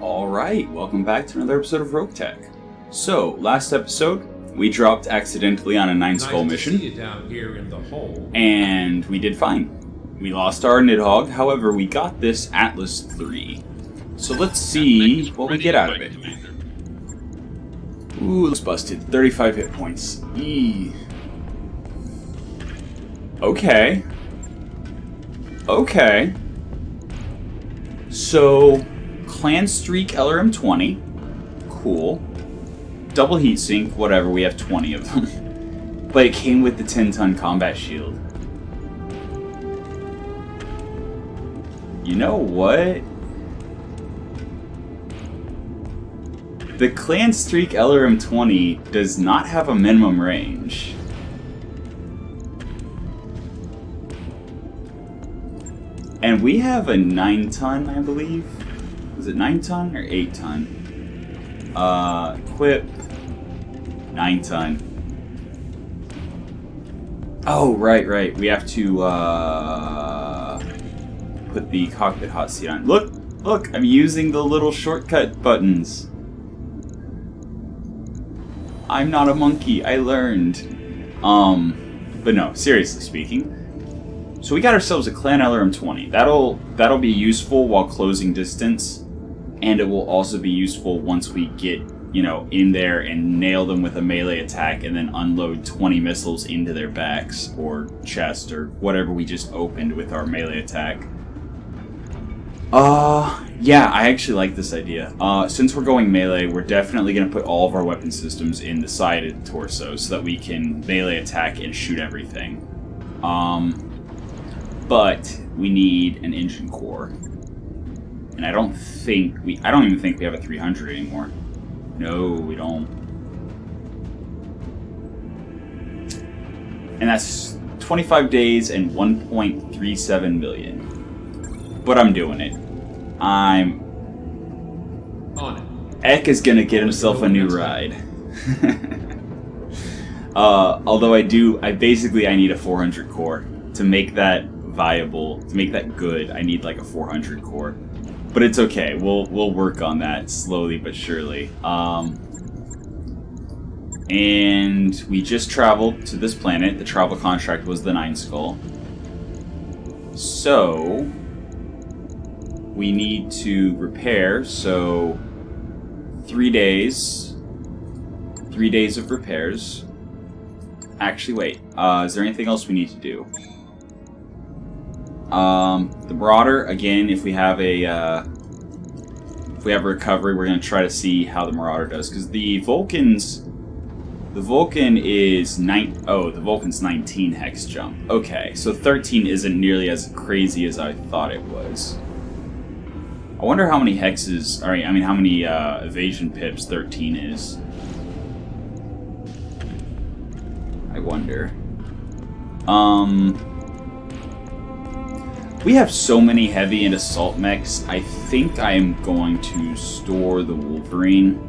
Alright, welcome back to another episode of Roguetech. So, last episode, we dropped accidentally on a 9-skull mission. See you down here in the hole. And we did fine. We lost our Nidhogg, however, we got this Atlas 3. So let's see what we get out of it. Ooh, looks busted. 35 hit points. Eee. Okay. Okay. So, Clan Streak LRM 20. Cool. Double heatsink, whatever, we have 20 of them. But it came with the 10-ton combat shield. You know what? The Clan Streak LRM 20 does not have a minimum range. And we have a 9-ton, I believe. Was it 9-ton or 8-ton? Equip 9-ton. Oh, right. We have to put the cockpit hot seat on. Look, I'm using the little shortcut buttons. I'm not a monkey, I learned. But no, seriously speaking. So we got ourselves a Clan LRM 20. That'll be useful while closing distance, and it will also be useful once we get, in there and nail them with a melee attack and then unload 20 missiles into their backs or chest or whatever we just opened with our melee attack. Yeah, I actually like this idea. Since we're going melee, we're definitely going to put all of our weapon systems in the side of the torso so that we can melee attack and shoot everything. But we need an engine core. And I don't even think we have a 300 anymore. No, we don't. And that's 25 days and 1.37 million. But I'm doing it. I'm on it. Eck is gonna get himself a new ride. Although I need a 400 core to make that viable, to make that good. I need like a 400 core, but it's okay. We'll work on that slowly but surely. And we just traveled to this planet. The travel contract was the 9-skull. So we need to repair. So 3 days. 3 days of repairs. Actually, wait. Is there anything else we need to do? The Marauder, again, if we have a recovery, we're going to try to see how the Marauder does, because the Vulcan's 19 hex jump. Okay, so 13 isn't nearly as crazy as I thought it was. I wonder how many hexes, how many evasion pips 13 is. I wonder. We have so many heavy and assault mechs, I think I am going to store the Wolverine.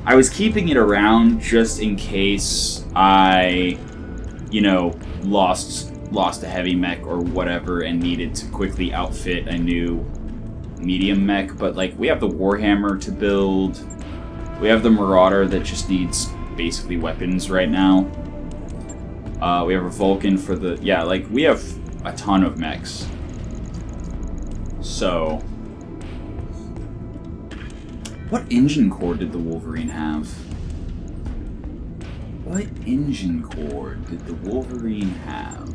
I was keeping it around just in case I, lost a heavy mech or whatever and needed to quickly outfit a new medium mech, but we have the Warhammer to build. We have the Marauder that just needs basically weapons right now. We have a Vulcan for the... Yeah, we have a ton of mechs. So... What engine core did the Wolverine have? What engine core did the Wolverine have?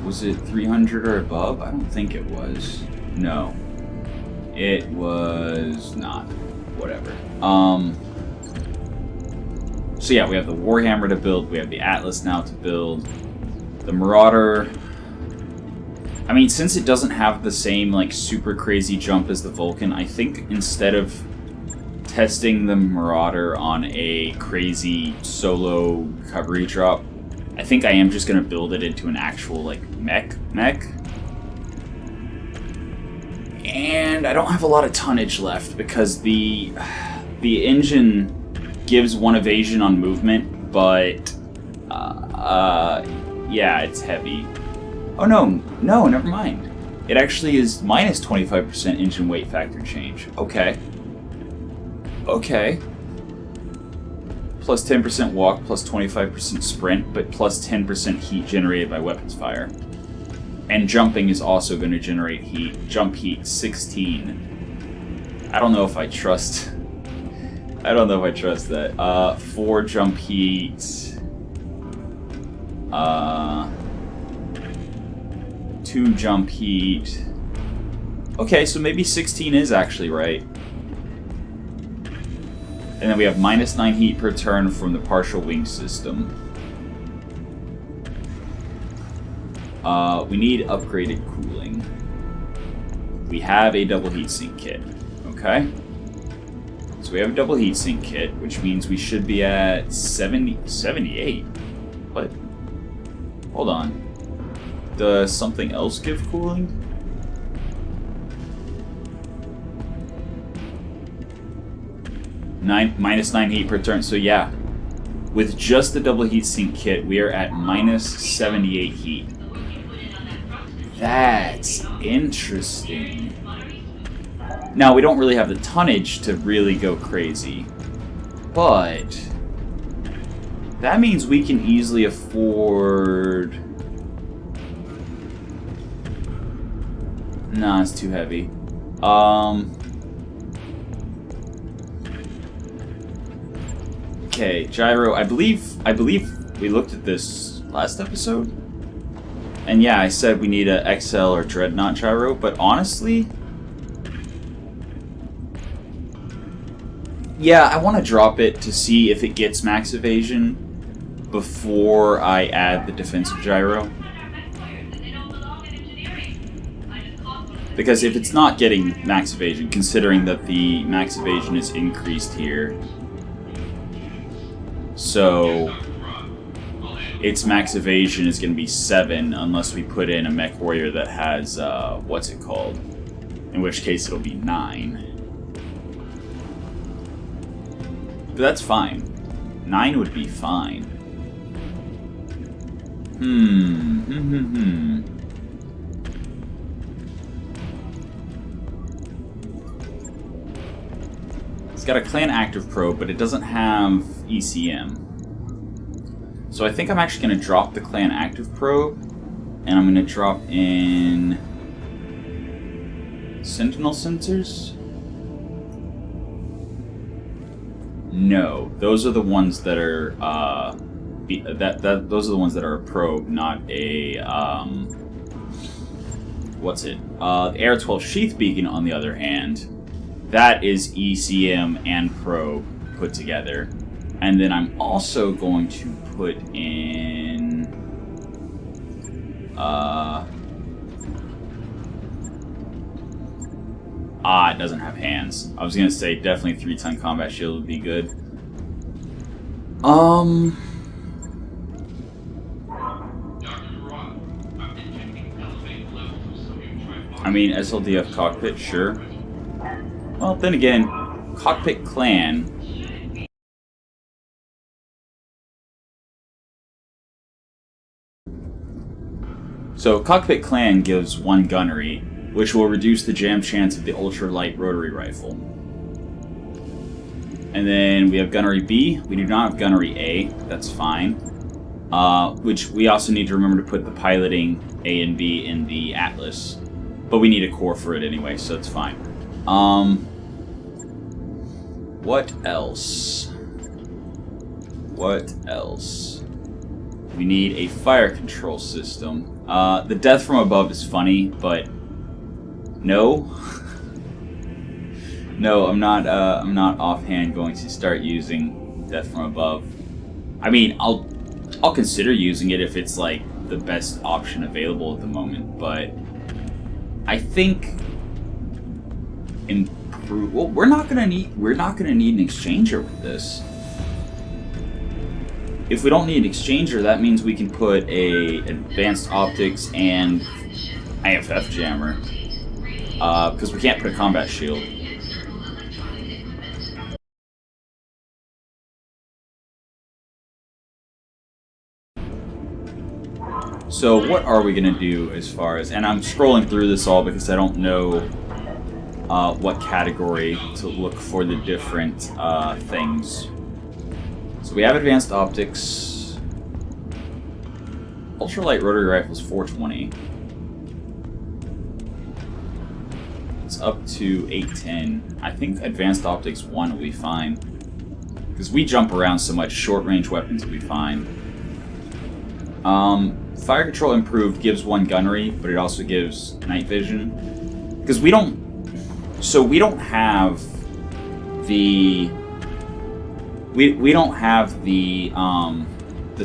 Was it 300 or above? I don't think it was. No. It was not. Whatever. So yeah, we have the Warhammer to build, we have the Atlas now to build, the Marauder. Since it doesn't have the same super crazy jump as the Vulcan, I think instead of testing the Marauder on a crazy solo recovery drop, I think I am just going to build it into an actual mech. And I don't have a lot of tonnage left because the engine gives 1 evasion on movement, but yeah, it's heavy. Oh no, never mind. It actually is minus 25% engine weight factor change. Okay. Okay. Plus 10% walk, plus 25% sprint, but plus 10% heat generated by weapons fire. And jumping is also going to generate heat. Jump heat 16. I don't know if I trust. I don't know if I trust that. 4 jump heat. 2 jump heat. Okay, so maybe 16 is actually right. And then we have minus 9 heat per turn from the partial wing system. We need upgraded cooling. We have a double heatsink kit. Okay. So we have a double heatsink kit, which means we should be at 78. What? Hold on. Does something else give cooling? Minus 9 heat per turn. So yeah, with just the double heatsink kit, we are at minus 78 heat. That's interesting. Now, we don't really have the tonnage to really go crazy, but that means we can easily afford... Nah, it's too heavy. Okay, gyro. I believe we looked at this last episode. And yeah, I said we need a XL or Dreadnought gyro, but honestly... Yeah, I want to drop it to see if it gets max evasion before I add the defensive gyro. Because if it's not getting max evasion, considering that the max evasion is increased here, so its max evasion is going to be 7 unless we put in a mech warrior that has, what's it called? In which case it'll be 9. But that's fine. 9 would be fine. It's got a clan active probe, but it doesn't have ECM. So I think I'm actually going to drop the clan active probe, and I'm going to drop in sentinel sensors. No, those are the ones that are those are the ones that are a probe, not a what's it? The AR-12 sheath beacon, on the other hand, that is ECM and probe put together. And then I'm also going to put in it doesn't have hands. I was gonna say definitely 3-ton combat shield would be good. I mean, SLDF cockpit, sure. Well, then again, cockpit clan. So cockpit clan gives 1 gunnery, which will reduce the jam chance of the ultralight rotary rifle. And then we have gunnery B. We do not have gunnery A. That's fine. Which we also need to remember to put the piloting A and B in the Atlas. But we need a core for it anyway, so it's fine. What else? What else? We need a fire control system. The death from above is funny, but no. No, I'm not offhand going to start using death from above. I mean, I'll consider using it if it's like the best option available at the moment, but I think improve. Well, we're not gonna need an exchanger with this. If we don't need an exchanger, that means we can put a advanced optics and IFF jammer, because we can't put a combat shield. So what are we going to do as far as... And I'm scrolling through this all because I don't know what category to look for the different things. So we have advanced optics. Ultralight rotary rifles 420. It's up to 810. I think advanced optics 1 will be fine. Because we jump around so much, short range weapons will be fine. Fire control improved gives 1 gunnery, but it also gives night vision. Because we don't... So we don't have the... We don't have the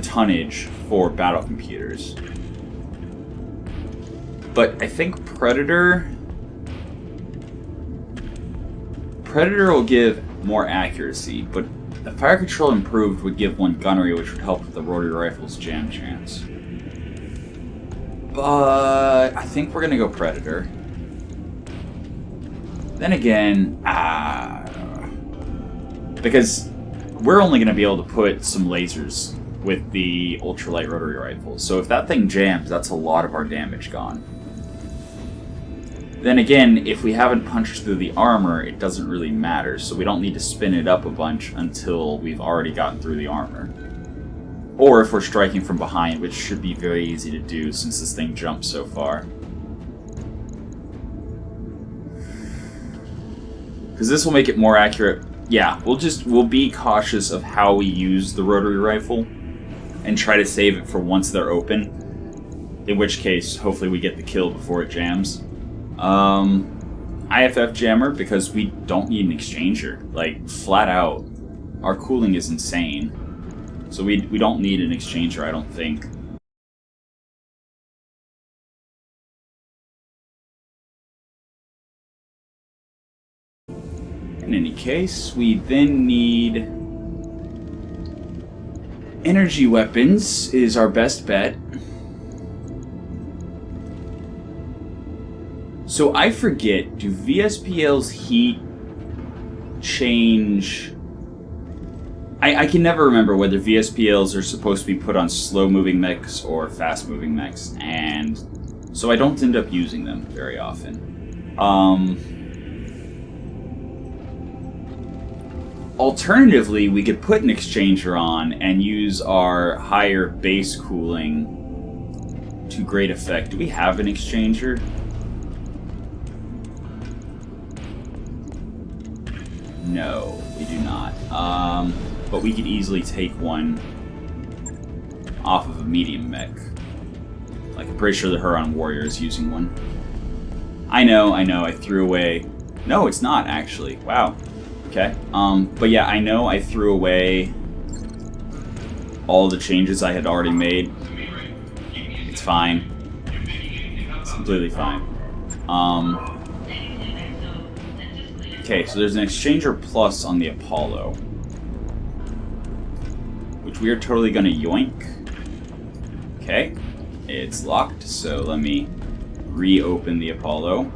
tonnage for battle computers. But I think Predator will give more accuracy, but the fire control improved would give 1 gunnery, which would help with the rotary rifle's jam chance. But I think we're gonna go Predator. Then again, because we're only gonna be able to put some lasers with the ultralight rotary rifle. So if that thing jams, that's a lot of our damage gone. Then again, if we haven't punched through the armor, it doesn't really matter, so we don't need to spin it up a bunch until we've already gotten through the armor. Or if we're striking from behind, which should be very easy to do since this thing jumps so far. Because this will make it more accurate. Yeah, we'll be cautious of how we use the rotary rifle and try to save it for once they're open. In which case, hopefully we get the kill before it jams. IFF jammer, because we don't need an exchanger. Like, flat out. Our cooling is insane. So we don't need an exchanger, I don't think. In any case, we then need... Energy weapons is our best bet. So I forget, do VSPL's heat change... I can never remember whether VSPLs are supposed to be put on slow-moving mechs or fast-moving mechs, and so I don't end up using them very often. Alternatively, we could put an exchanger on and use our higher base cooling to great effect. Do we have an exchanger? No, we do not. But we could easily take one off of a medium mech. Like, I'm pretty sure the Huron Warrior is using one. I know, I threw away... No, it's not, actually. Wow. Okay. But yeah, I know I threw away all the changes I had already made. It's fine. It's completely fine. Okay, so there's an exchanger plus on the Apollo, which we are totally gonna yoink. Okay, it's locked, so let me reopen the Apollo.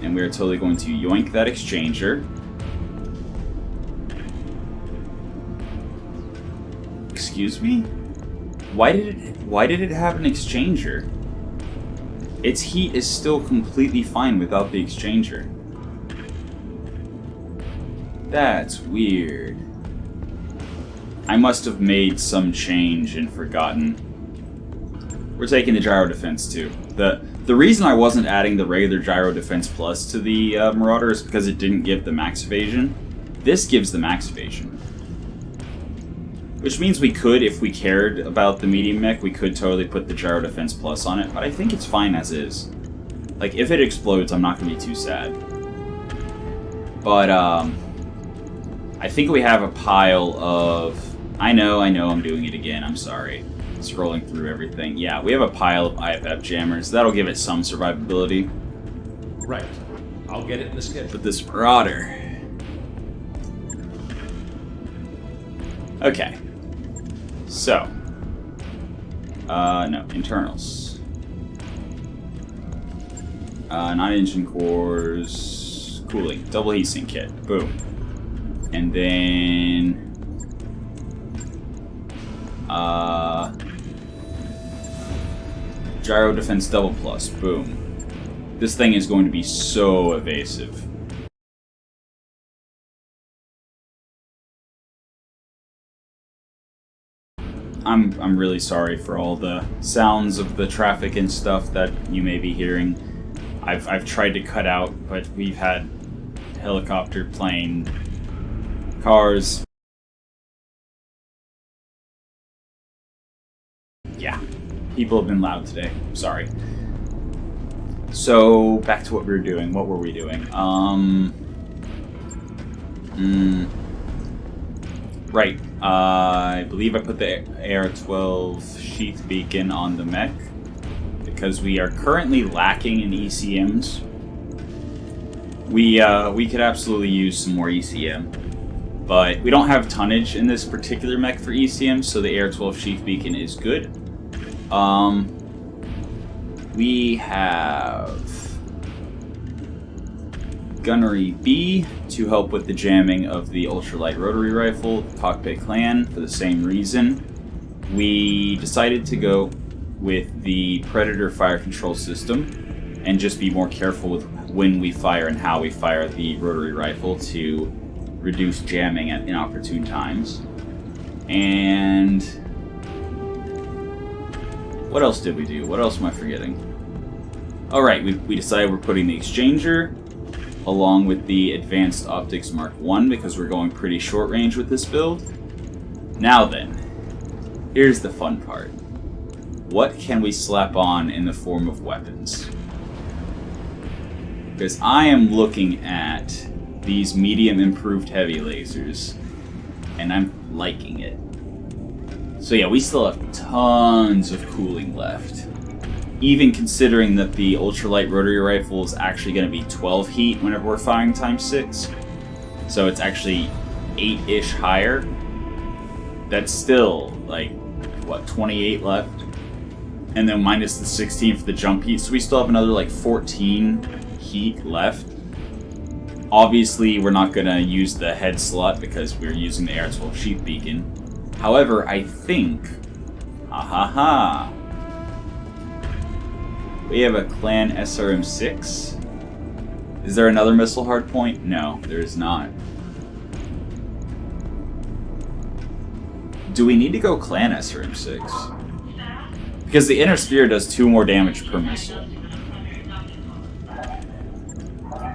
And we are totally going to yoink that exchanger. Excuse me? Why did it have an exchanger? Its heat is still completely fine without the exchanger. That's weird. I must have made some change and forgotten. We're taking the gyro defense too. The reason I wasn't adding the regular gyro defense plus to the Marauder is because it didn't give the max evasion. This gives the max evasion. Which means we could, if we cared about the medium mech, we could totally put the gyro defense plus on it, but I think it's fine as is. Like, if it explodes, I'm not going to be too sad. But, I think we have a pile of... I know, I'm doing it again, I'm sorry. Scrolling through everything. Yeah, we have a pile of IFF jammers. That'll give it some survivability. Right. I'll get it in the schedule. But this Marauder... Okay. So. No, internals. Non-engine cores... Cooling. Double heatsink kit. Boom. And then... Gyro defense double plus. Boom. This thing is going to be so evasive. I'm really sorry for all the sounds of the traffic and stuff that you may be hearing. I've tried to cut out, but we've had helicopter, plane, cars. Yeah, people have been loud today. Sorry. So back to what we were doing. What were we doing? Right. I believe I put the AR-12 sheath beacon on the mech because we are currently lacking in ECMs. We could absolutely use some more ECM, but we don't have tonnage in this particular mech for ECM, so the AR-12 sheath beacon is good. We have Gunnery B to help with the jamming of the ultralight rotary rifle, cockpit clan, for the same reason. We decided to go with the Predator fire control system and just be more careful with when we fire and how we fire the rotary rifle to reduce jamming at inopportune times. And what else did we do? What else am I forgetting? Alright, we decided we're putting the exchanger along with the Advanced Optics Mark I because we're going pretty short range with this build. Now then, here's the fun part. What can we slap on in the form of weapons? Because I am looking at these medium improved heavy lasers, and I'm liking it. So yeah, we still have tons of cooling left. Even considering that the ultralight rotary rifle is actually going to be 12 heat whenever we're firing ×6. So it's actually 8-ish higher. That's still, like, what, 28 left? And then minus the 16 for the jump heat. So we still have another, like, 14 heat left. Obviously, we're not going to use the head slot because we're using the AR-12 sheath beacon. However, I think... we have a Clan SRM-6. Is there another missile hardpoint? No, there is not. Do we need to go Clan SRM-6? Because the inner sphere does 2 more damage per missile.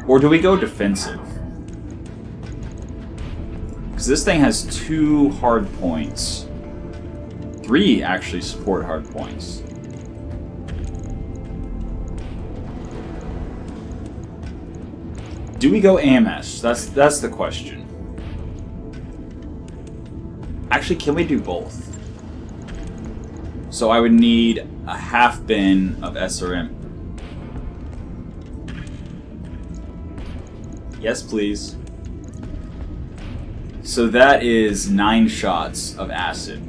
Or do we go defensive? Because this thing has 2 hard points. 3 actually support hard points. Do we go AMS? That's the question. Actually, can we do both? So I would need a half bin of SRM. Yes, please. So that is 9 shots of acid.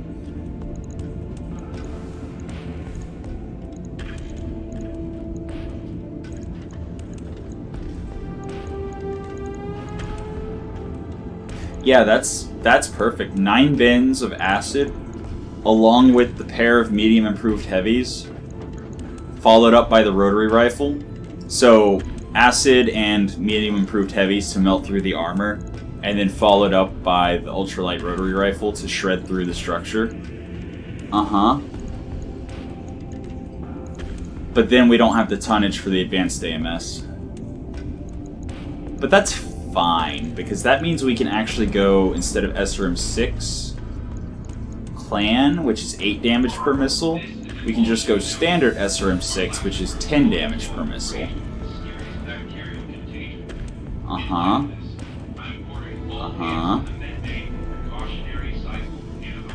Yeah, that's perfect. 9 bins of acid, along with the pair of medium improved heavies, followed up by the rotary rifle. So acid and medium improved heavies to melt through the armor, and then followed up by the ultralight rotary rifle to shred through the structure. But then we don't have the tonnage for the advanced AMS. But that's fine, because that means we can actually go, instead of SRM-6 Clan, which is 8 damage per missile, we can just go standard SRM-6, which is 10 damage per missile.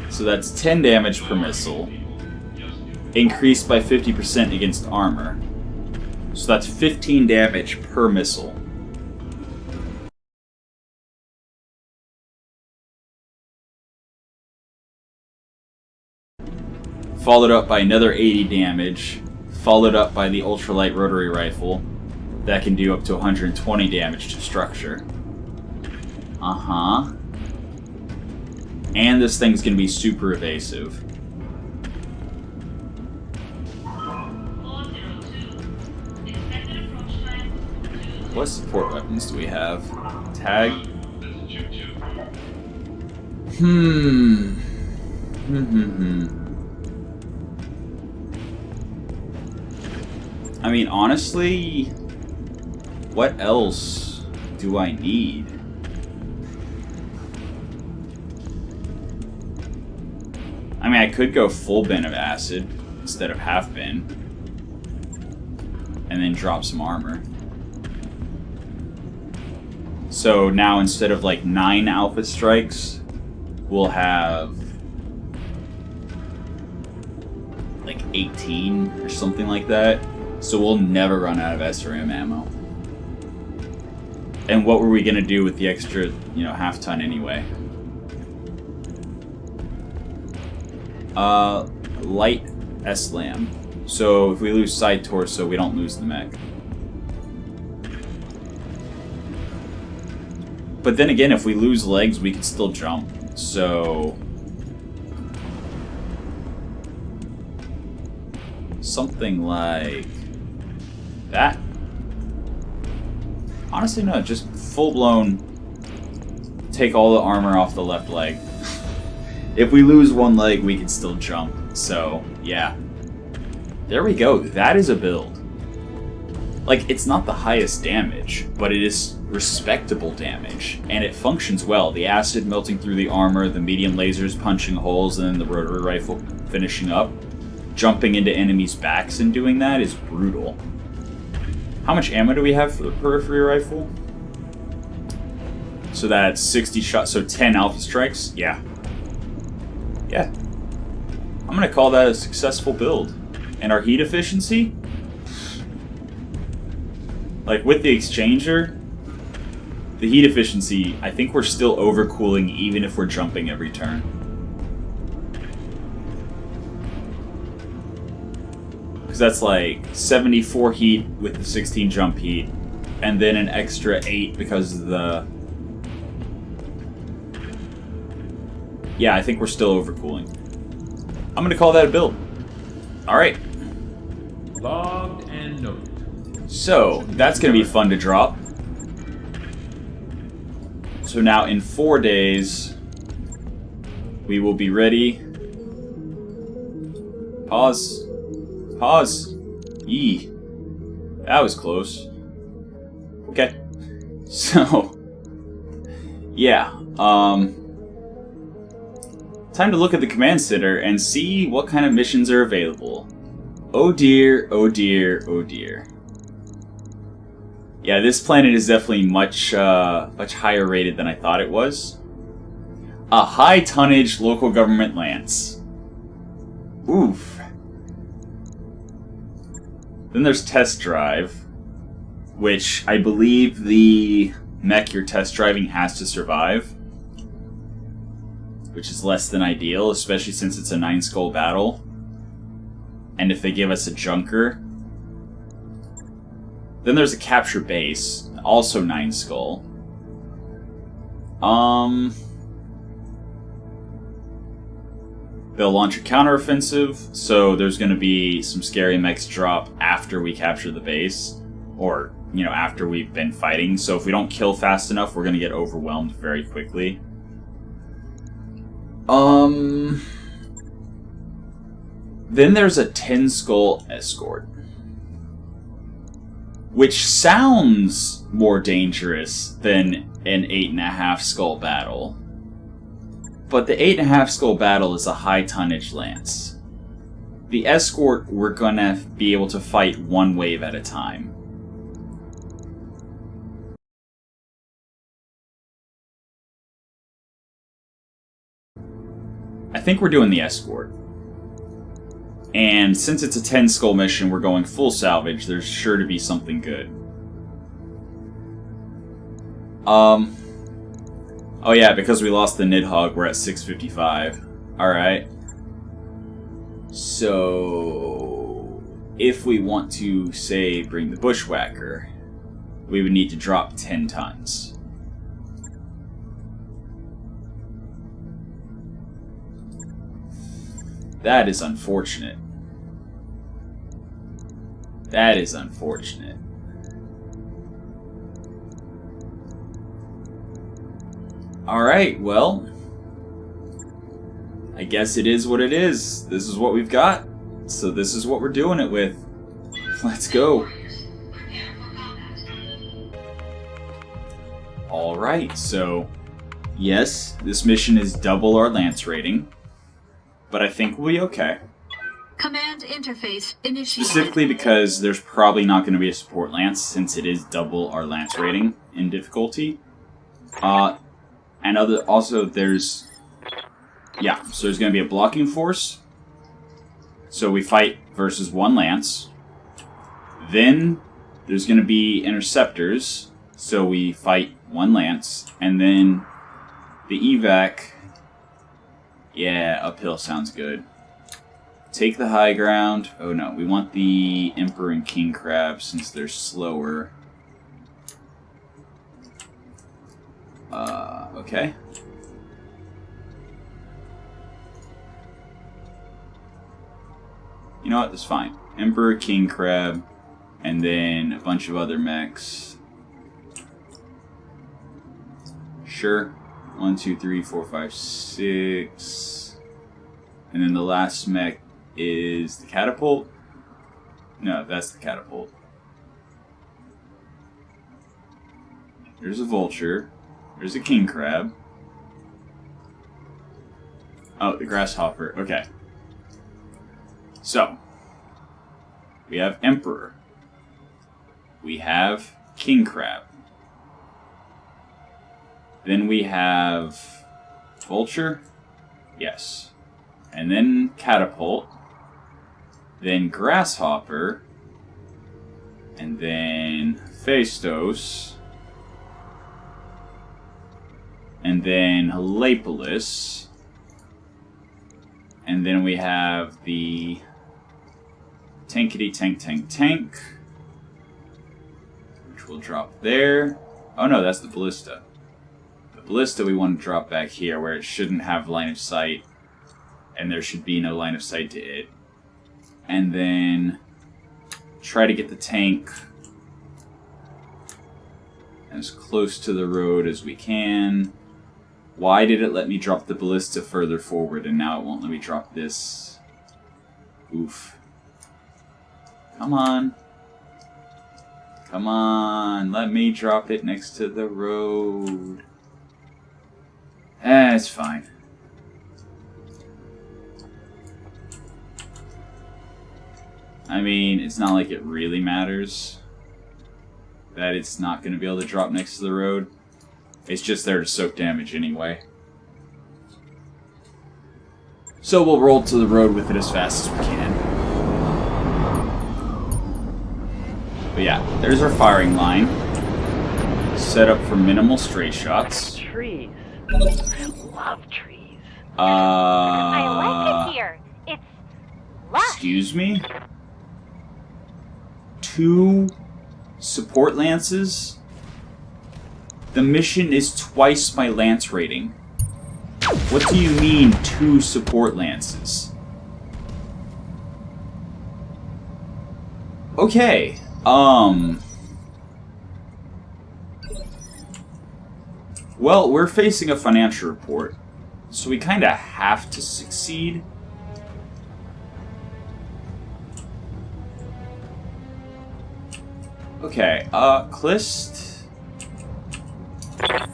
So that's 10 damage per missile, increased by 50% against armor. So that's 15 damage per missile. Followed up by another 80 damage, followed up by the ultralight rotary rifle that can do up to 120 damage to structure. And this thing's gonna be super evasive. What support weapons do we have? Tag? I mean, honestly, what else do I need? I mean, I could go full bin of acid instead of half bin, and then drop some armor. So now instead of like 9 alpha strikes, we'll have like 18 or something like that. So we'll never run out of SRM ammo. And what were we gonna do with the extra, half ton anyway? Light SLAM. So if we lose side torso, we don't lose the mech. But then again, if we lose legs, we can still jump. So something like that. Honestly, no, just full-blown take all the armor off the left leg. If we lose one leg, we can still jump. So, yeah. There we go. That is a build. Like, it's not the highest damage, but it is respectable damage. And it functions well. The acid melting through the armor, the medium lasers punching holes, and then the rotary rifle finishing up. Jumping into enemies' backs and doing that is brutal. How much ammo do we have for the periphery rifle? So that's 60 shots, so 10 alpha strikes? Yeah. Yeah. I'm gonna call that a successful build. And our heat efficiency? Like, with the exchanger, the heat efficiency, I think we're still overcooling even if we're jumping every turn. Because that's like 74 heat with the 16 jump heat, and then an extra 8 because of the... Yeah, I think we're still overcooling. I'm gonna call that a build. Alright. Logged and noted. So, that's gonna be fun to drop. So now in 4 days, we will be ready. Pause. Pause. Yee. That was close. Okay. So, yeah. Time to look at the command center and see what kind of missions are available. Oh dear, oh dear, oh dear. Yeah, this planet is definitely much higher rated than I thought it was. A high tonnage local government lance. Oof. Then there's test drive, which I believe the mech you're test driving has to survive, which is less than ideal, especially since it's a 9-skull battle. And if they give us a junker. Then there's a capture base, also 9-skull. They'll launch a counteroffensive, so there's going to be some scary mechs drop after we capture the base, or, after we've been fighting. So if we don't kill fast enough, we're going to get overwhelmed very quickly. Then there's a 10-skull escort, which sounds more dangerous than an 8.5-skull battle. But the 8.5-skull battle is a high tonnage lance. The escort, we're gonna be able to fight one wave at a time. I think we're doing the escort. And since it's a 10-skull mission, we're going full salvage. There's sure to be something good. Oh yeah, because we lost the Nidhogg, we're at 655. Alright. So, if we want to, say, bring the Bushwhacker, we would need to drop 10 tons. That is unfortunate. That is unfortunate. Alright, well, I guess it is what it is. This is what we've got, so this is what we're doing it with. Let's go. Alright, so yes, this mission is double our lance rating, but I think we'll be okay. Command interface initiated. Specifically because there's probably not going to be a support lance since it is double our lance rating in difficulty. And also there's so there's going to be a blocking force. So we fight versus one lance. Then there's going to be interceptors. So we fight one lance. And then the evac. Yeah, uphill sounds good. Take the high ground. Oh no, we want the Emperor and King Crab since they're slower. Okay. You know what? That's fine. Emperor, King Crab, and then a bunch of other mechs. Sure. 1, 2, 3, 4, 5, 6. And then the last mech is the catapult. No, that's the catapult. There's a vulture. There's a king crab. Oh, the grasshopper. Okay. So, we have Emperor. We have King Crab. Then we have Vulture. Yes. And then Catapult. Then Grasshopper. And then Phaistos. And then Helepolis. And then we have the Tankety Tank, which will drop there. Oh no, that's the Ballista. The Ballista we want to drop back here where it shouldn't have line of sight. And there should be no line of sight to it. And then try to get the tank as close to the road as we can. Why did it let me drop the Ballista further forward and now it won't let me drop this? Oof. Come on. Come on. Let me drop it next to the road. It's fine. I mean, it's not like it really matters that it's not going to be able to drop next to the road. It's just there to soak damage anyway. So we'll roll to the road with it as fast as we can. But yeah, there's our firing line. Set up for minimal stray shots. Trees. I love trees. I like it here. It's lush. Excuse me? 2 support lances? The mission is twice my lance rating. What do you mean 2 support lances? Okay, well, we're facing a financial report, so we kinda have to succeed. Okay, Clist?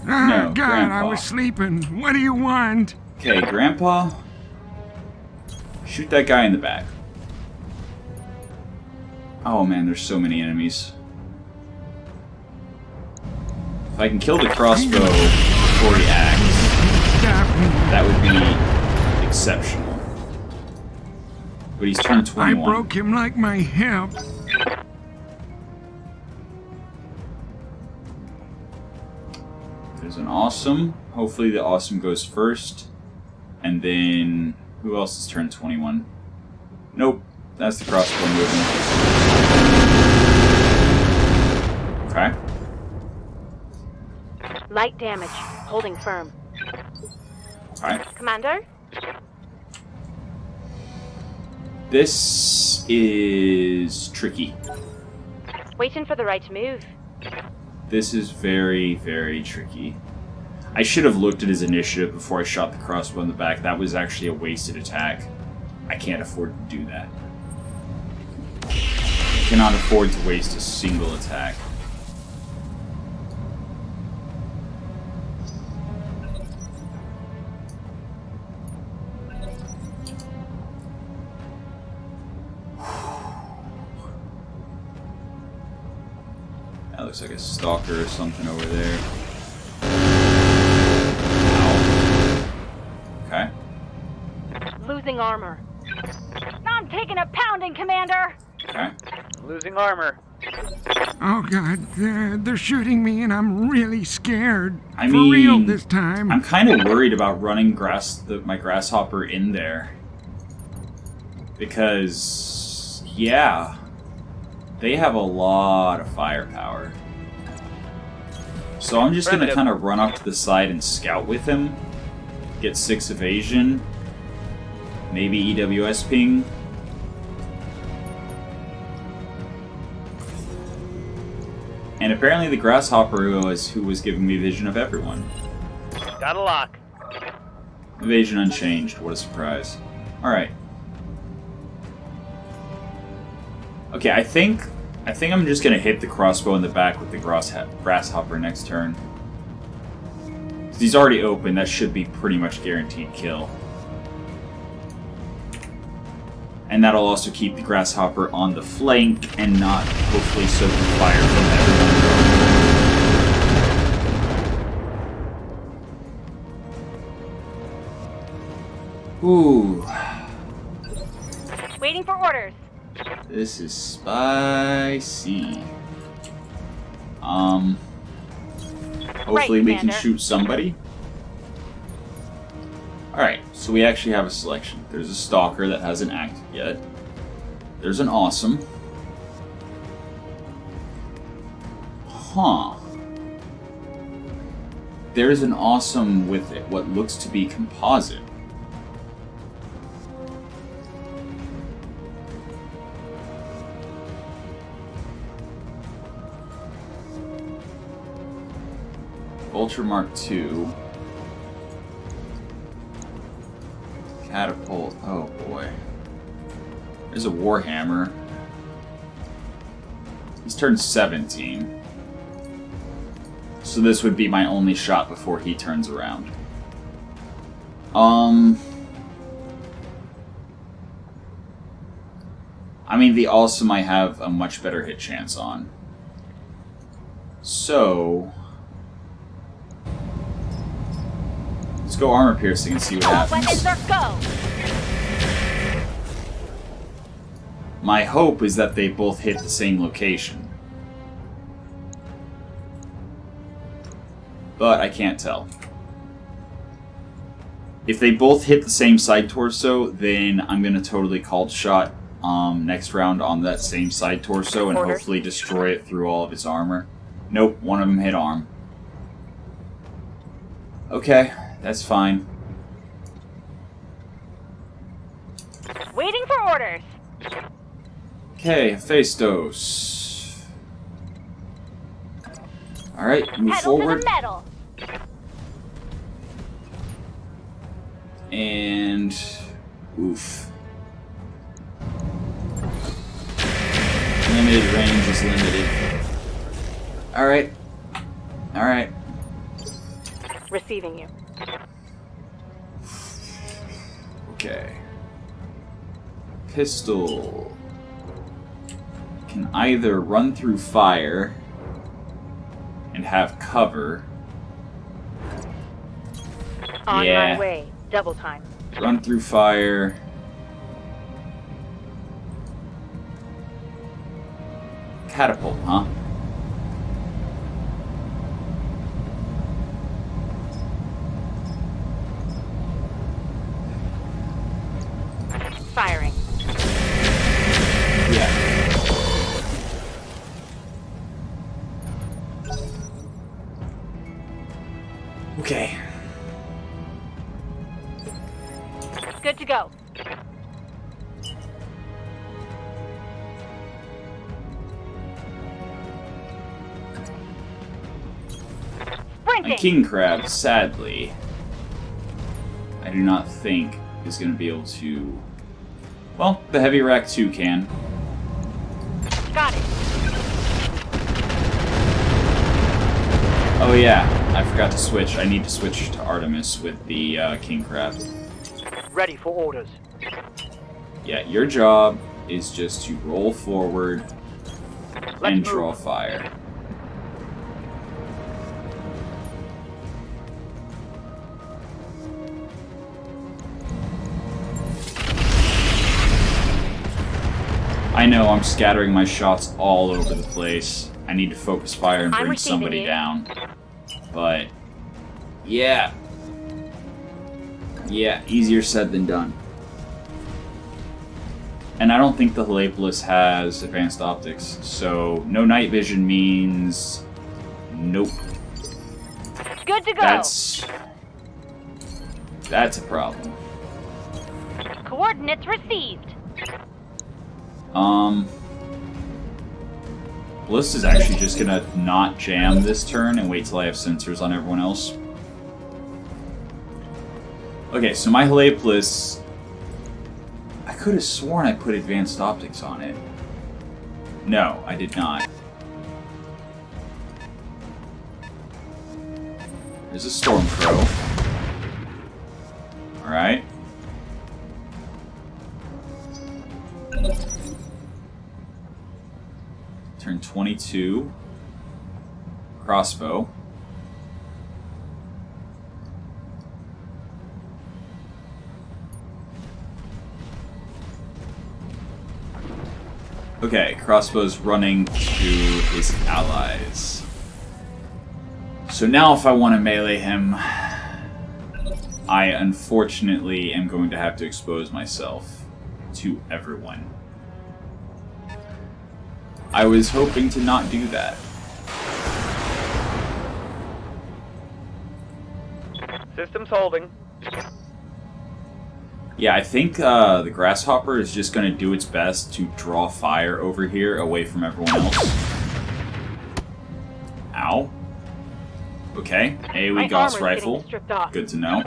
No, God, Grandpa. I was sleeping. What do you want? Okay, Grandpa. Shoot that guy in the back. Oh man, there's so many enemies. If I can kill the crossbow before he acts, that would be exceptional. But he's turned 21. I broke him like my hip. There's an awesome. Hopefully the awesome goes first. And then, who else has turned 21? Nope, that's the crossbow movement. Okay. Light damage. Holding firm. Okay. Commander? This is tricky. Waiting for the right move. This is very, very tricky. I should have looked at his initiative before I shot the crossbow in the back. That was actually a wasted attack. I can't afford to do that. I cannot afford to waste a single attack. That looks like a stalker or something over there. Ow. Okay. Losing armor. I'm taking a pounding, Commander! Okay. Losing armor. Oh God, they're shooting me and I'm really scared. I For mean, real this time. I'm kind of worried about running my grasshopper in there. Because, yeah, they have a lot of firepower. So I'm just going to kind of run up to the side and scout with him. Get 6 evasion. Maybe EWS ping. And apparently the grasshopper who was giving me vision of everyone. Got a lock. Evasion unchanged. What a surprise. Alright. Okay, I think I'm just gonna hit the crossbow in the back with the grasshopper next turn. 'Cause he's already open, that should be pretty much guaranteed kill. And that'll also keep the grasshopper on the flank and not hopefully soak the fire from everyone. Ooh. Waiting for orders. This is spicy. Hopefully Right, we can Commander. shoot somebody. Alright, so we actually have a selection. There's a stalker that hasn't acted yet. There's an awesome. Huh. There's an awesome with what looks to be composite. Vulture Mark II. Catapult. Oh boy. There's a Warhammer. He's turned 17. So this would be my only shot before he turns around. I mean, the awesome I have a much better hit chance on. So let's go armor piercing and see what happens. Weapons are go! My hope is that they both hit the same location. But I can't tell. If they both hit the same side torso, then I'm going to totally call shot next round on that same side torso and hopefully destroy it through all of its armor. Nope, one of them hit arm. Okay, that's fine. Waiting for orders. Okay, Hephaestus. Alright, move Pedal to forward. the metal. And oof. Limited range is limited. Alright. Alright. Receiving you. Okay. Pistol can either run through fire and have cover. On Yeah. my way. Double time. Run through fire. Catapult, huh? Firing. Yeah. Okay. Good to go. My king crab, sadly, I do not think is going to be able to... Well, the heavy rack 2 can. Got it. Oh yeah, I forgot to switch. I need to switch to Artemis with the king crab. Ready for orders. Yeah, your job is just to roll forward and Let's draw move. fire. I know I'm scattering my shots all over the place. I need to focus fire and I'm bring receiving somebody you. down. But, yeah. Yeah, easier said than done. And I don't think the Halepolis has advanced optics, so no night vision means... Nope. Good to go. That's a problem. Coordinates received. Bliss is actually just gonna not jam this turn and wait till I have sensors on everyone else. Okay, so my Halepolis... I could have sworn I put advanced optics on it. No, I did not. There's a Stormcrow. Alright. Turn 22. Crossbow. Okay, crossbow's running to his allies. So now if I want to melee him, I unfortunately am going to have to expose myself to everyone. I was hoping to not do that. Systems holding. Yeah, I think the Grasshopper is just going to do its best to draw fire over here away from everyone else. Ow. Okay, AoE My Gauss armor's Rifle. getting stripped off. Good to know.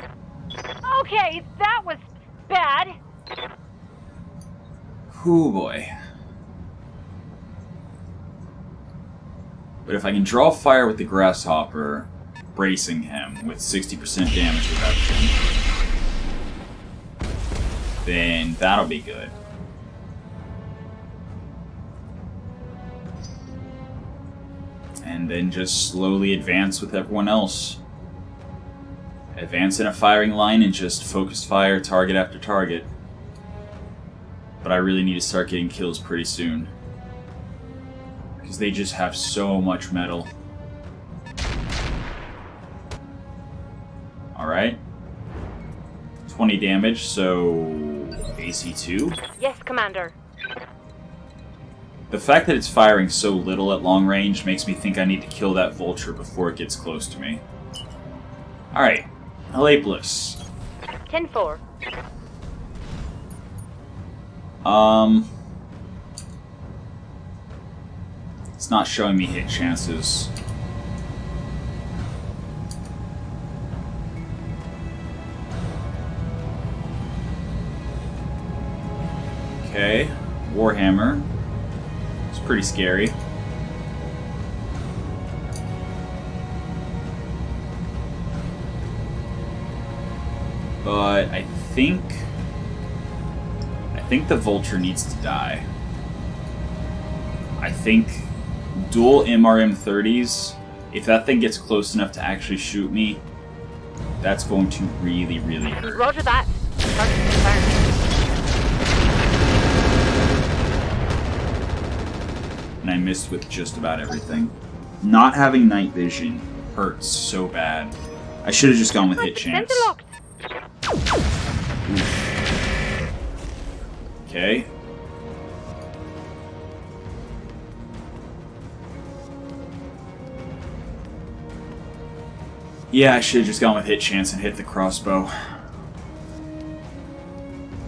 Okay, that was bad. Ooh boy. But if I can draw fire with the Grasshopper, bracing him with 60% damage reduction, then that'll be good. And then just slowly advance with everyone else. Advance in a firing line and just focus fire target after target. But I really need to start getting kills pretty soon. Because they just have so much metal. Alright. 20 damage, so AC 2. Yes, Commander. The fact that it's firing so little at long range makes me think I need to kill that vulture before it gets close to me. Alright. Halepolis. 10-4. It's not showing me hit chances. Okay, Warhammer. It's pretty scary. But I think the Vulture needs to die. I think dual MRM-30s, if that thing gets close enough to actually shoot me, that's going to really, really hurt. Roger that. Target confirmed. And I missed with just about everything. Not having night vision hurts so bad. I should have just gone with hit chance. Sensor locked. Okay. Yeah, I should have just gone with hit chance and hit the crossbow.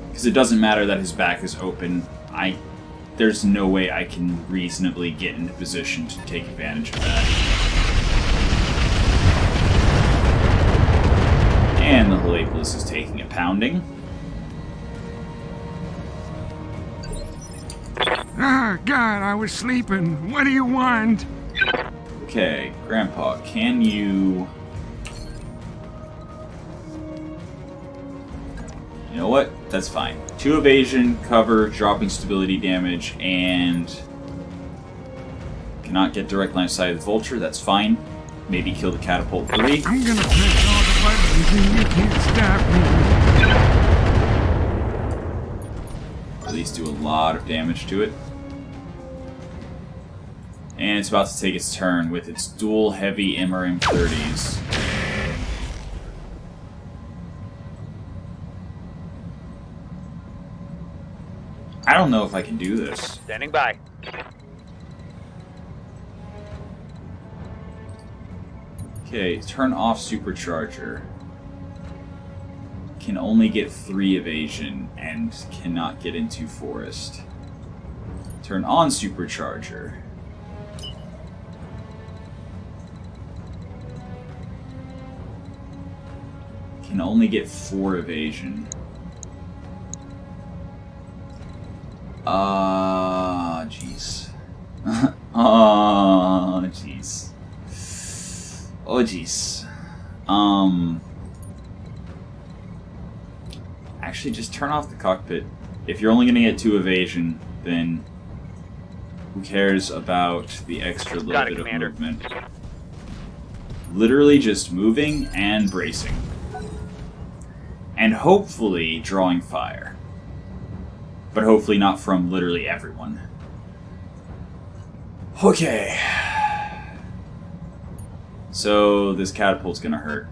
Because it doesn't matter that his back is open. There's no way I can reasonably get into position to take advantage of that. Well, this is taking a pounding. Ah, God, I was sleeping. What do you want? Okay, Grandpa, can you... You know what? That's fine. 2 evasion, cover, dropping stability damage, and... Cannot get direct line of sight of the vulture, that's fine. Maybe kill the catapult 3. I'm gonna press all the buttons and you can't stop me. At least do a lot of damage to it. And it's about to take its turn with its dual heavy MRM 30s. I don't know if I can do this. Standing by. Okay, turn off supercharger. Can only get 3 evasion and cannot get into forest. Turn on supercharger. Can only get 4 evasion. Jeez. Jeez. Oh, jeez. Actually, just turn off the cockpit. If you're only gonna get 2 evasion, then who cares about the extra little Got it, bit of Commander. movement? Literally just moving and bracing. And hopefully drawing fire. But hopefully not from literally everyone. Okay. So this catapult's gonna hurt.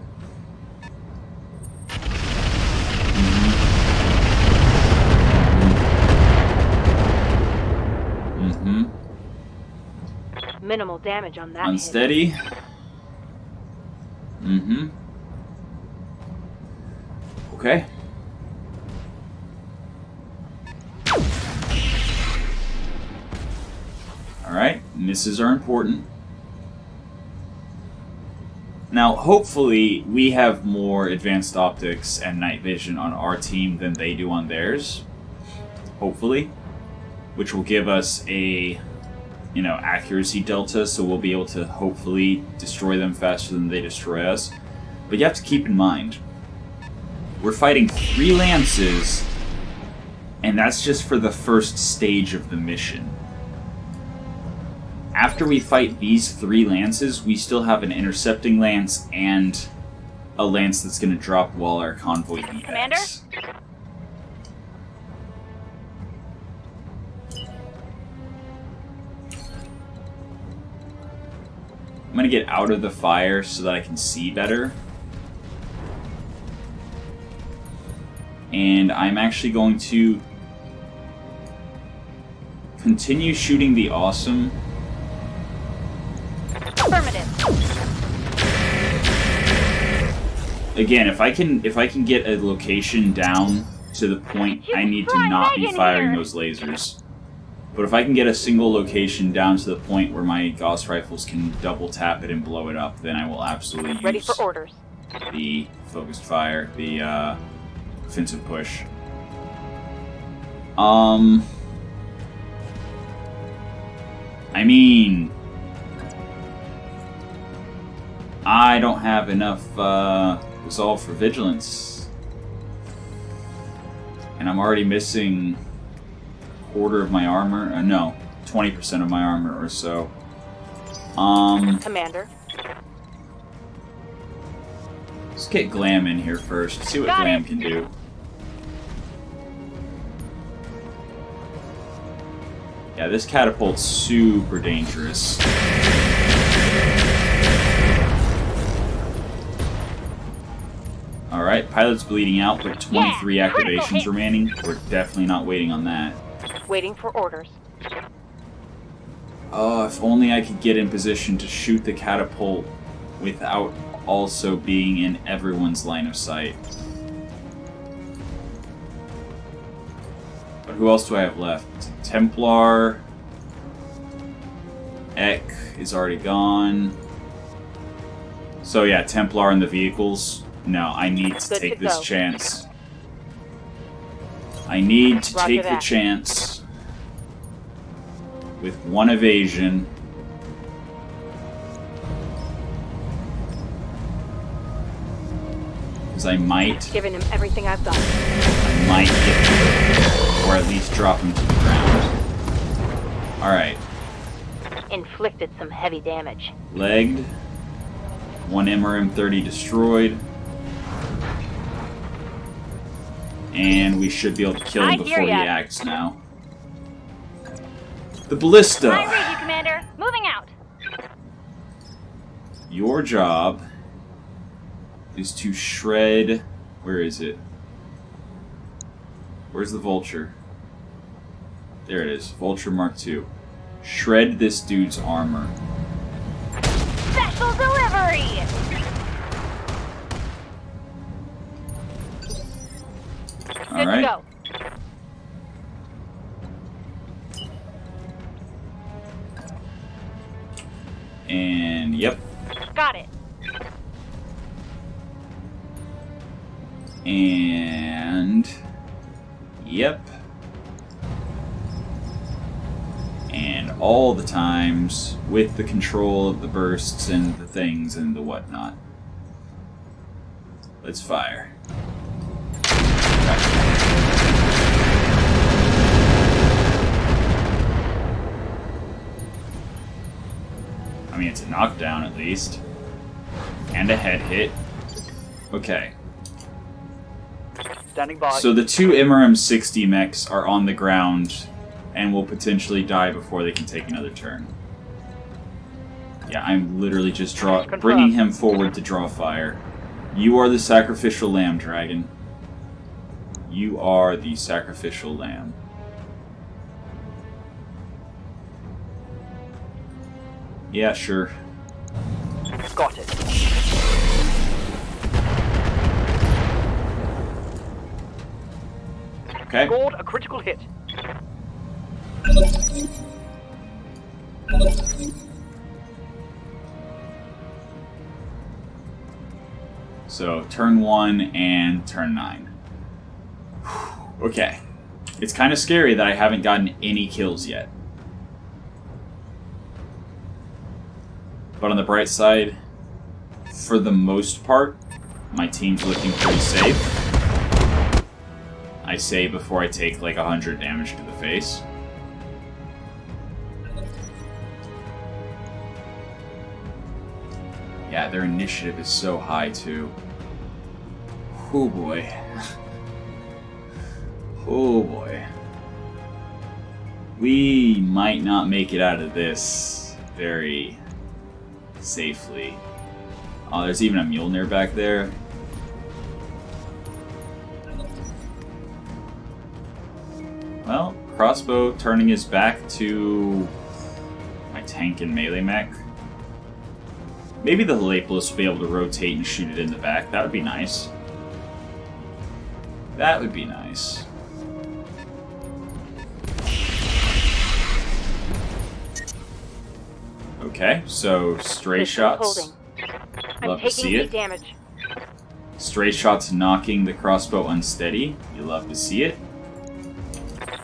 Minimal damage on that hit. Unsteady. Okay. Alright, misses are important. Now, hopefully, we have more advanced optics and night vision on our team than they do on theirs. Hopefully. Which will give us a, accuracy delta, so we'll be able to hopefully destroy them faster than they destroy us. But you have to keep in mind, we're fighting 3 lances, and that's just for the first stage of the mission. After we fight these 3 lances, we still have an intercepting lance and a lance that's going to drop while our convoy EX. Commander? I'm going to get out of the fire so that I can see better. And I'm actually going to continue shooting the awesome. Affirmative. Again, if I can get a location down to the point I need to not be firing those lasers. But if I can get a single location down to the point where my Gauss rifles can double tap it and blow it up, then I will absolutely Ready use for orders. the focused fire, the offensive push. I mean, I don't have enough resolve for vigilance, and I'm already missing a quarter of my armor. No, 20% of my armor or so. Commander. Let's get Glam in here first. See what Got Glam it. can do. Yeah, this catapult's super dangerous. Alright, pilot's bleeding out, but 23 Yeah, critical activations hit. remaining. We're definitely not waiting on that. Waiting for orders. Oh, if only I could get in position to shoot the catapult without also being in everyone's line of sight. But who else do I have left? Templar. Ek is already gone. So yeah, Templar and the vehicles. No, I need to Good take to this go. chance. I need to Roger take the that. chance. With one evasion. Because I might Giving him everything I've got. get him. Or at least drop him to the ground. Alright. Inflicted some heavy damage. Legged. One MRM-30 destroyed. And we should be able to kill him I hear before he ya. acts now. The ballista! I read you, Commander. Moving out. Your job is to shred... Where is it? Where's the vulture? There it is. Vulture Mark II. Shred this dude's armor. Special delivery! Good Alright. to go. And, yep. Got it. And... Yep. And all the times with the control of the bursts and the things and the whatnot. Let's fire. I mean, it's a knockdown at least. And a head hit. Okay. Standing by. So the two MRM-60 mechs are on the ground and will potentially die before they can take another turn. Yeah, I'm literally just bringing him forward to draw fire. You are the sacrificial lamb, dragon. You are the sacrificial lamb. Yeah, sure. Got it. Okay. Scored a critical hit. So, turn 1 and turn 9. Okay. It's kind of scary that I haven't gotten any kills yet. But on the bright side, for the most part, my team's looking pretty safe. I say before I take like 100 damage to the face. Yeah, their initiative is so high too. Oh boy. Oh boy. We might not make it out of this very safely. Oh, there's even a Mjolnir back there. Well, crossbow turning his back to my tank and melee mech. Maybe the Helepolis will be able to rotate and shoot it in the back. That would be nice. That would be nice. Okay, so stray Systems shots. holding. I'm Love to taking see heat it. damage. Stray shots knocking the crossbow unsteady. You love to see it.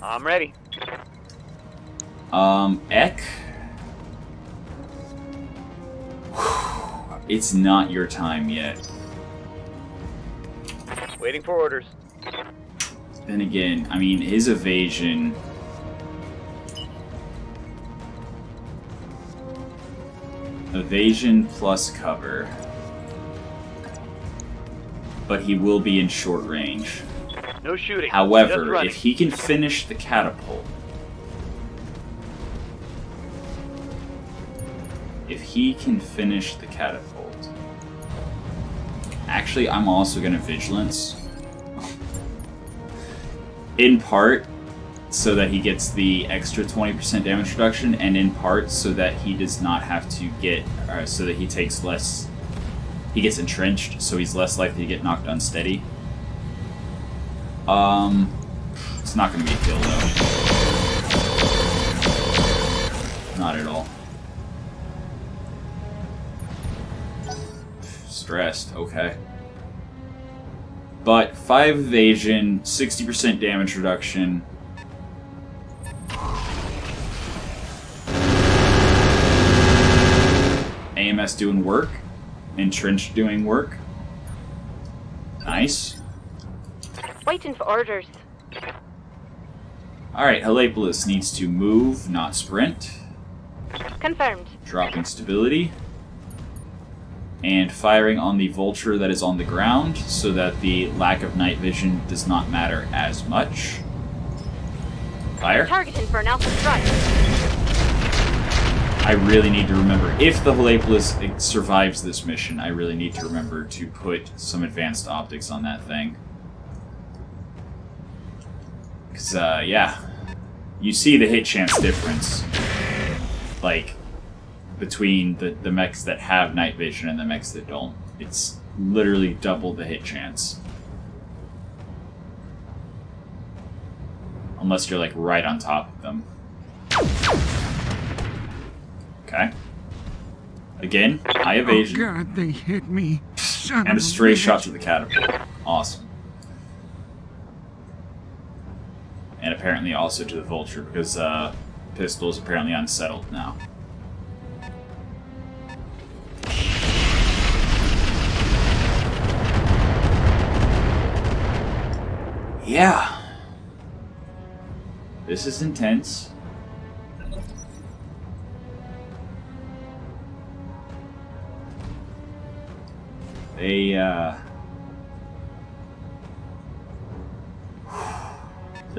I'm ready. Ek. It's not your time yet. Waiting for orders. Then again, I mean, his evasion... Evasion plus cover. But he will be in short range. No shooting. Just However, running. if he can finish the catapult... If he can finish the catapult... Actually, I'm also going to Vigilance. In part, so that he gets the extra 20% damage reduction, and in part, so that he does not have to get... so that he takes less... He gets entrenched, so he's less likely to get knocked unsteady. It's not going to be a kill, though. Not at all. Stressed, okay. But 5 evasion, 60% damage reduction. AMS doing work. Entrenched doing work. Nice. Waiting for orders. Alright, Helepolis needs to move, not sprint. Confirmed. Dropping stability. And firing on the vulture that is on the ground so that the lack of night vision does not matter as much. Fire. Targeting for an alpha strike. I really need to remember, if the Helepolis survives this mission, I really need to remember to put some advanced optics on that thing. Because, yeah. You see the hit chance difference. Like, between the mechs that have night vision and the mechs that don't. It's literally double the hit chance. Unless you're, like, right on top of them. Okay. Again, high evasion. Oh God, they hit me. Son And a of stray bitch. shot to the catapult. Awesome. And apparently also to the vulture, because pistol is apparently unsettled now. Yeah. This is intense. They're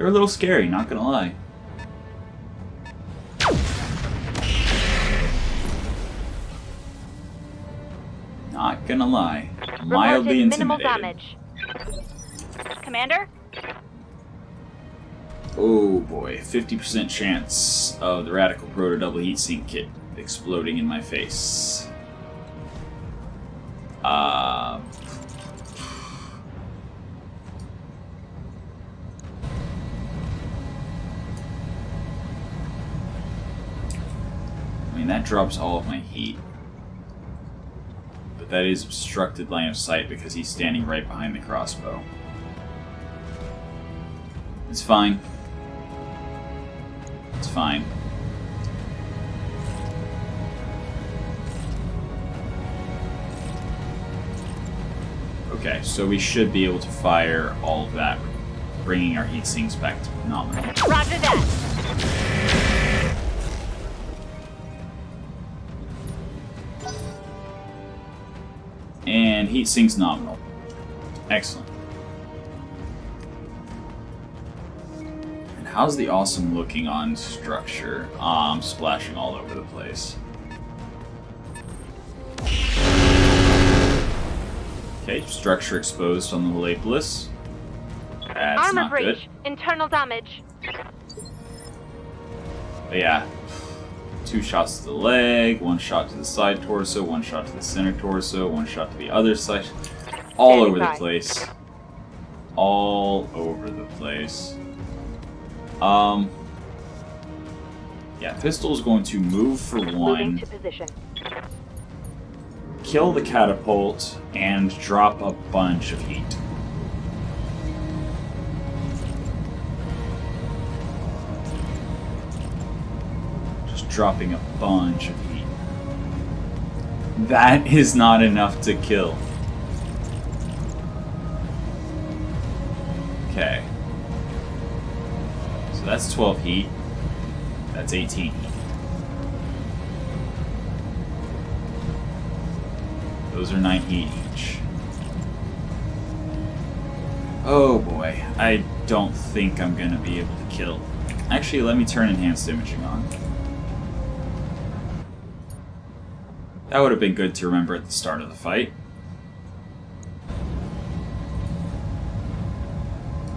a little scary, not gonna lie. Not gonna lie. Mildly Reported minimal intimidated. damage. Commander? Oh boy, 50% chance of the Radical Proto Double Heatsink Kit exploding in my face. I mean, that drops all of my heat. But that is obstructed line of sight because he's standing right behind the crossbow. It's fine. It's fine. Okay, so we should be able to fire all of that, bringing our heat sinks back to nominal. Roger that. And heat sinks nominal. Excellent. And how's the awesome looking on structure? I'm splashing all over the place. Okay, structure exposed on the Helepolis. That's Armor not breach. good. Internal damage. But yeah, 2 shots to the leg, 1 shot to the side torso, 1 shot to the center torso, 1 shot to the other side. All over the place. All over the place. Yeah, pistol is going to move for Moving 1, to position. kill the catapult, and drop a bunch of heat. Just dropping a bunch of heat. That is not enough to kill. Okay. So that's 12 heat. That's 18 heat. Those are 9 heat each. Oh boy, I don't think I'm gonna be able to kill. Actually, let me turn enhanced imaging on. That would have been good to remember at the start of the fight.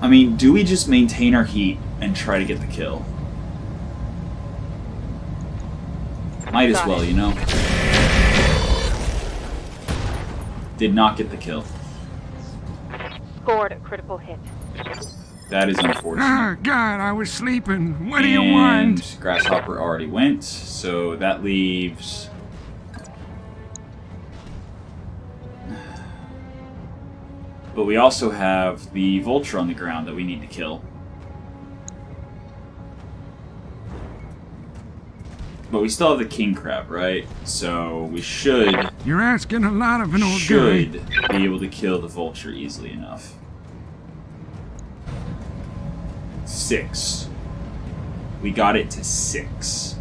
I mean, do we just maintain our heat and try to get the kill? Might as well, you know? Did not get the kill. Scored a critical hit. That is unfortunate. Ah, God, I was sleeping. What do you want? And Grasshopper already went, so that leaves... But we also have the vulture on the ground that we need to kill. But we still have the king crab, right? So we should... You're asking a lot of an old guy. Should be able to kill the vulture easily enough. 6. We got it to 6.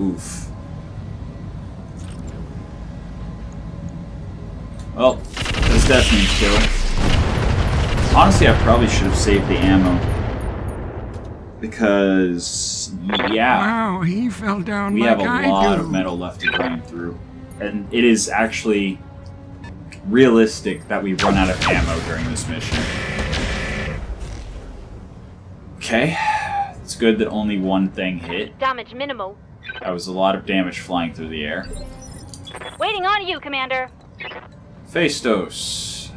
Oof. Well, that's definitely a kill. Honestly, I probably should have saved the ammo. Because, yeah. Wow, he fell down We like have a I lot do. of metal left to grind through. And it is actually realistic that we run out of ammo during this mission. Okay. It's good that only one thing hit. Damage minimal. That was a lot of damage flying through the air. Waiting on you, Commander. Phaestos.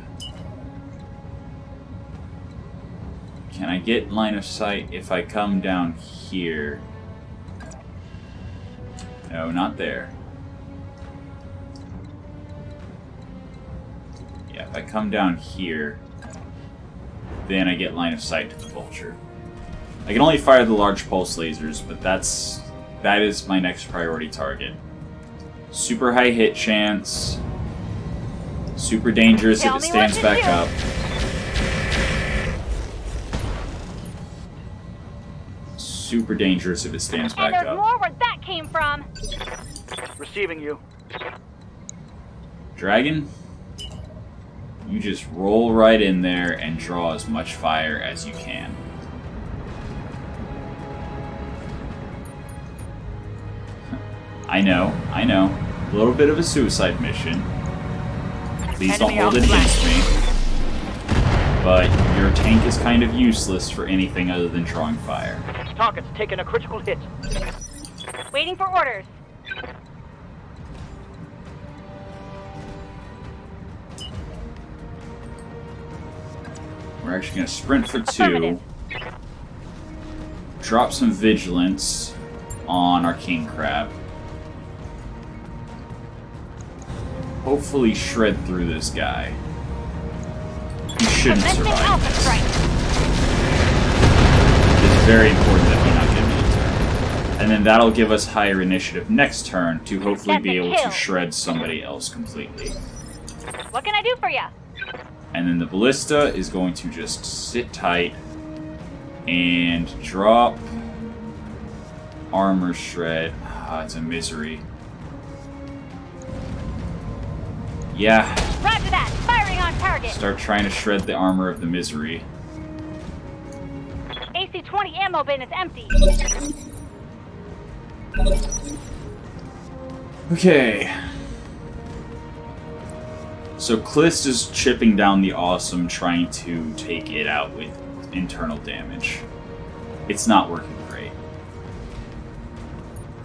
Can I get line of sight if I come down here? No, not there. Yeah, if I come down here, then I get line of sight to the vulture. I can only fire the large pulse lasers, but that is my next priority target. Super high hit chance. Super dangerous if it stands back up. Super dangerous if it stands back And there's up. more where that came from. Receiving you. Dragon, you just roll right in there and draw as much fire as you can. I know. A little bit of a suicide mission. Please don't hold it against me. But your tank is kind of useless for anything other than drawing fire. Target's taken a critical hit. Waiting for orders. We're actually going to sprint for 2. Affirmative. Drop some vigilance on our king crab. Hopefully shred through this guy. He shouldn't Commencing survive Alpha this. Strike. It's very important that we not get me a turn. And then that'll give us higher initiative next turn to hopefully That's be a able kill. to shred somebody else completely. What can I do for you? And then the ballista is going to just sit tight and drop armor shred. Ah, it's a misery. Yeah, Roger that. Firing on target. start trying to shred the armor of the misery. AC-20 ammo bin is empty. Okay. So Klist is chipping down the awesome, trying to take it out with internal damage. It's not working great.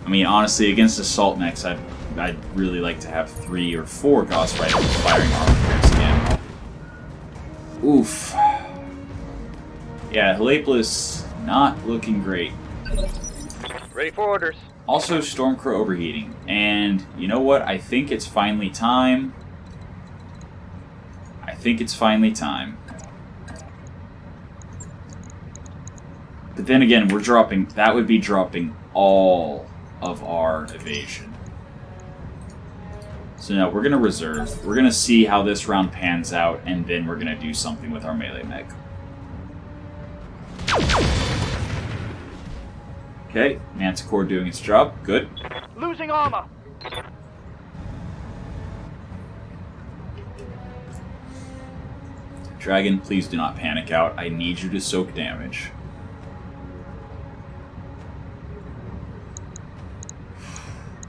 I mean, honestly, against assault mechs, I'd really like to have 3 or 4 Gauss Rifles firing armor piercing ammo. Oof. Yeah, Halaplis not looking great. Ready for orders. Also, Stormcrow overheating. And you know what? I think it's finally time. But then again, we're dropping... That would be dropping all of our evasion. So no, we're going to reserve. We're going to see how this round pans out, and then we're going to do something with our melee mech. Okay, Manticore doing its job. Good. Losing armor. Dragon, please do not panic out. I need you to soak damage.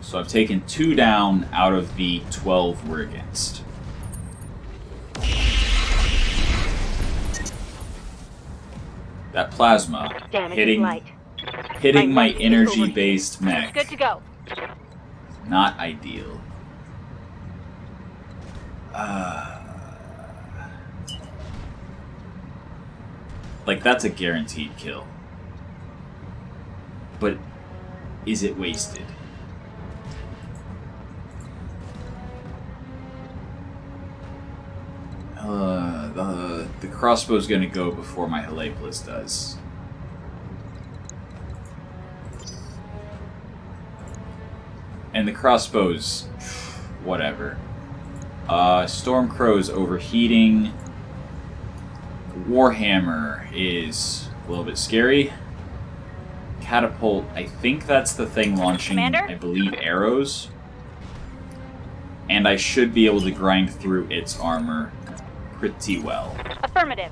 So I've taken 2 down out of the 12 we're against. That plasma Damage is light. hitting my My mech is energy-based mech. Good to go. Not ideal. Like, that's a guaranteed kill. But is it wasted? the crossbow's going to go before my Helepolis does. And the crossbow's whatever. Stormcrow's overheating. Warhammer is a little bit scary. Catapult, I think that's the thing launching, Commander? I believe, arrows. And I should be able to grind through its armor pretty well. Affirmative.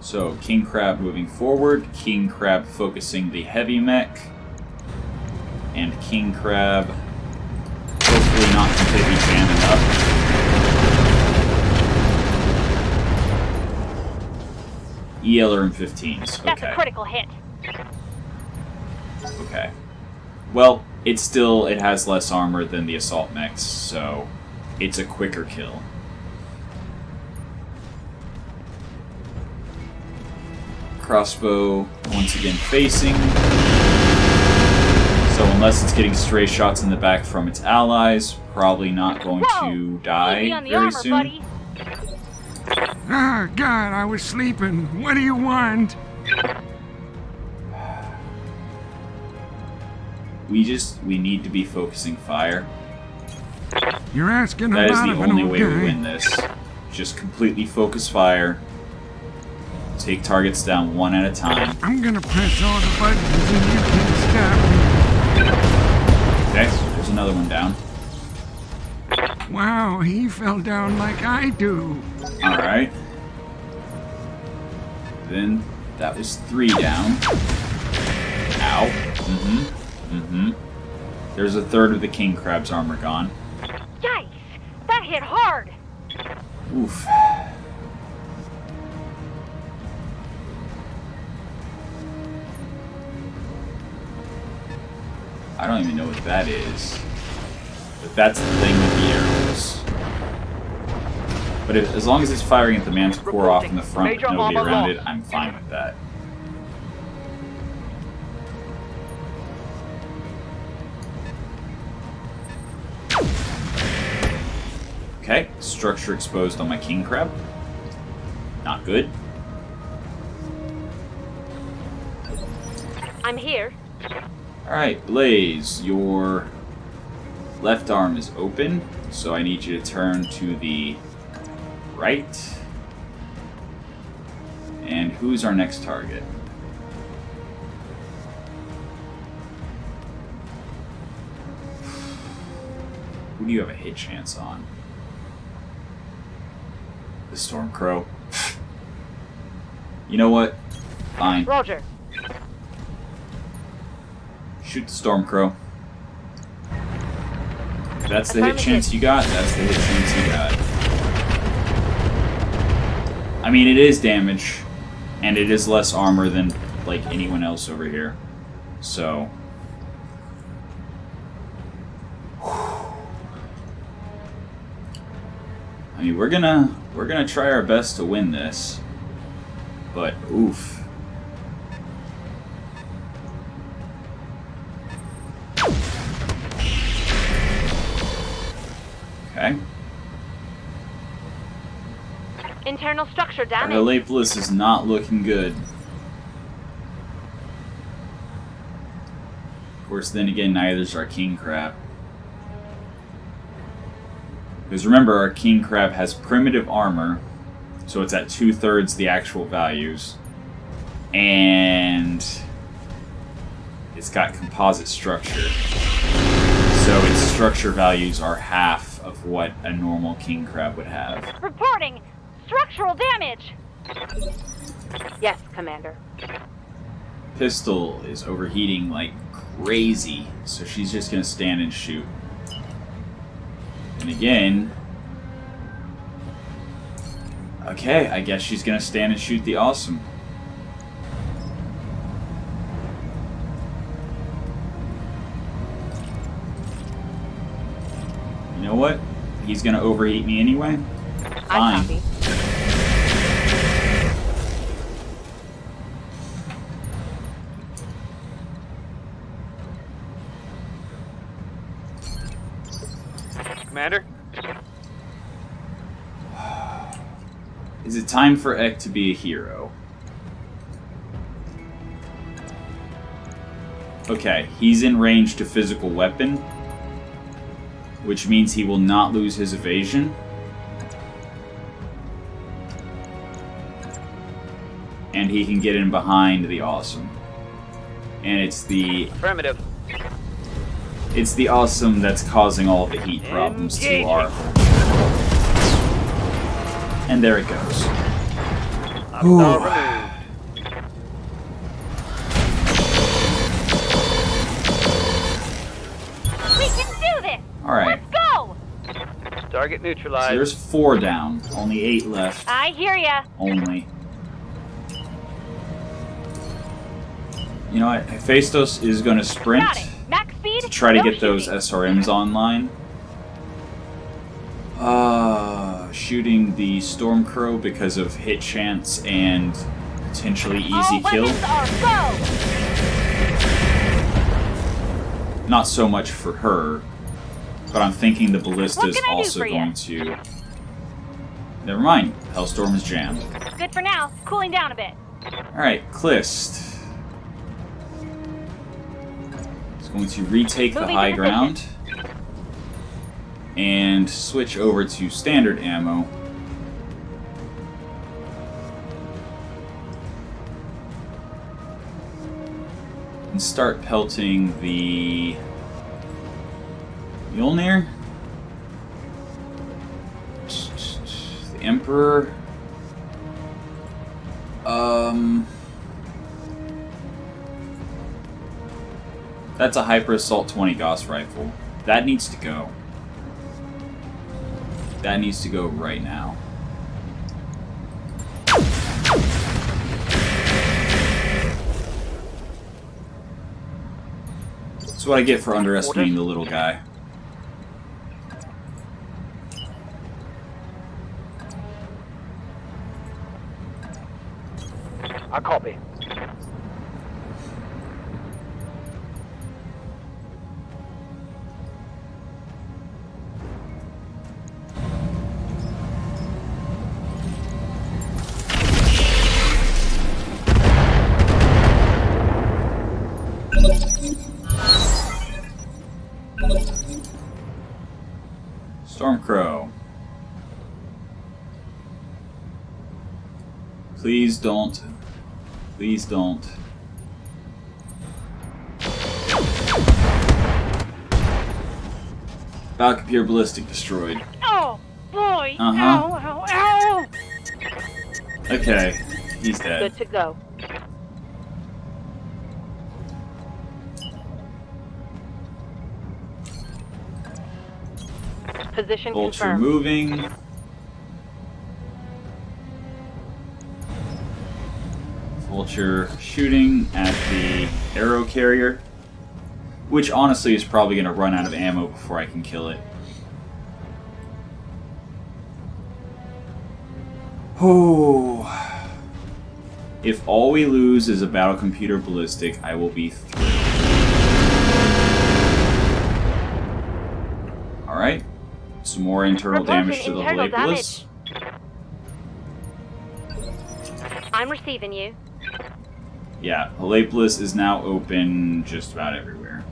So, King Crab moving forward, King Crab focusing the heavy mech, and King Crab hopefully not completely jamming up. ELRM 15s, That's okay. a critical hit. Okay. Well, it has less armor than the assault mechs, so it's a quicker kill. Crossbow once again facing. So unless it's getting stray shots in the back from its allies, probably not going to die Easy on the very armor, soon. buddy. Ah, God, I was sleeping. What do you want? We need to be focusing fire. You're asking a That is lot the of an only old way we guy. win this. Just completely focus fire. Take targets down one at a time. I'm gonna press all the buttons and you can stop Okay, there's another one down. me. Wow, he fell down like I do. Alright. Then that was 3 down. Ow. There's a third of the King Crab's armor gone. Yikes! That hit hard! Oof. I don't even know what that is. But that's the thing with the arrows. But as long as it's firing at the manticore off in the front with Major nobody armor around lost. it, I'm fine with that. Okay, structure exposed on my King Crab. Not good. I'm here. Alright, Blaze, your left arm is open, so I need you to turn to the right. And who's our next target? Who do you have a hit chance on? The Stormcrow. You know what? Fine. Roger. Shoot the Stormcrow. If that's the hit Affirmative. chance you got, that's the hit chance you got. I mean, it is damage, and it is less armor than, like, anyone else over here. So... I mean, we're gonna try our best to win this. But, oof. Okay. Internal structure Our damage. Helepolis is not looking good. Of course, then again, neither is our King Crab. Because remember, our King Crab has primitive armor, so it's at 2/3 the actual values. And it's got composite structure. So its structure values are half of what a normal King Crab would have. Reporting structural damage. Yes, Commander. Pistol is overheating like crazy, so she's just gonna stand and shoot. And again, okay, I guess she's gonna stand and shoot the awesome. You know what? He's gonna overheat me anyway. I Fine. copy. Commander? Is it time for Ek to be a hero? Okay, he's in range to physical weapon, which means he will not lose his evasion. And he can get in behind the awesome. And it's the... Affirmative. It's the awesome that's causing all the heat problems to our... And there it goes. Hostile removed. We can do this! Alright, Let's go! Target so neutralized. there's 4 down. Only 8 left. I hear ya. Only. You know what? Hephaestus is going to sprint Got it. Max speed. to try to no get those shooting. SRMs online. Shooting the Stormcrow because of hit chance and potentially easy All kill. weapons are go! Not so much for her, but I'm thinking the Ballista What is can I do also for ya? going to... Never mind. Hellstorm is jammed. Good for now. Cooling down a bit. Alright, Klist. It's going to retake the Moving high to ground and switch over to standard ammo. And start pelting the Mjolnir. The Emperor. That's a Hyper Assault 20 Gauss rifle. That needs to go. That needs to go right now. That's what I get for underestimating the little guy. I copy. Stormcrow. Please don't. Please don't. Valkyrie Ballistic destroyed. Oh, boy. Uh-huh. Ow, ow, ow. Okay, he's dead. Good to go. Position Vulture confirmed. moving. Vulture shooting at the arrow carrier, which honestly is probably going to run out of ammo before I can kill it. Oh. If all we lose is a battle computer ballistic, I will be thrilled. Alright. Some more internal damage to the internal Helepolis. I'm receiving you. Yeah, Helepolis is now open just about everywhere.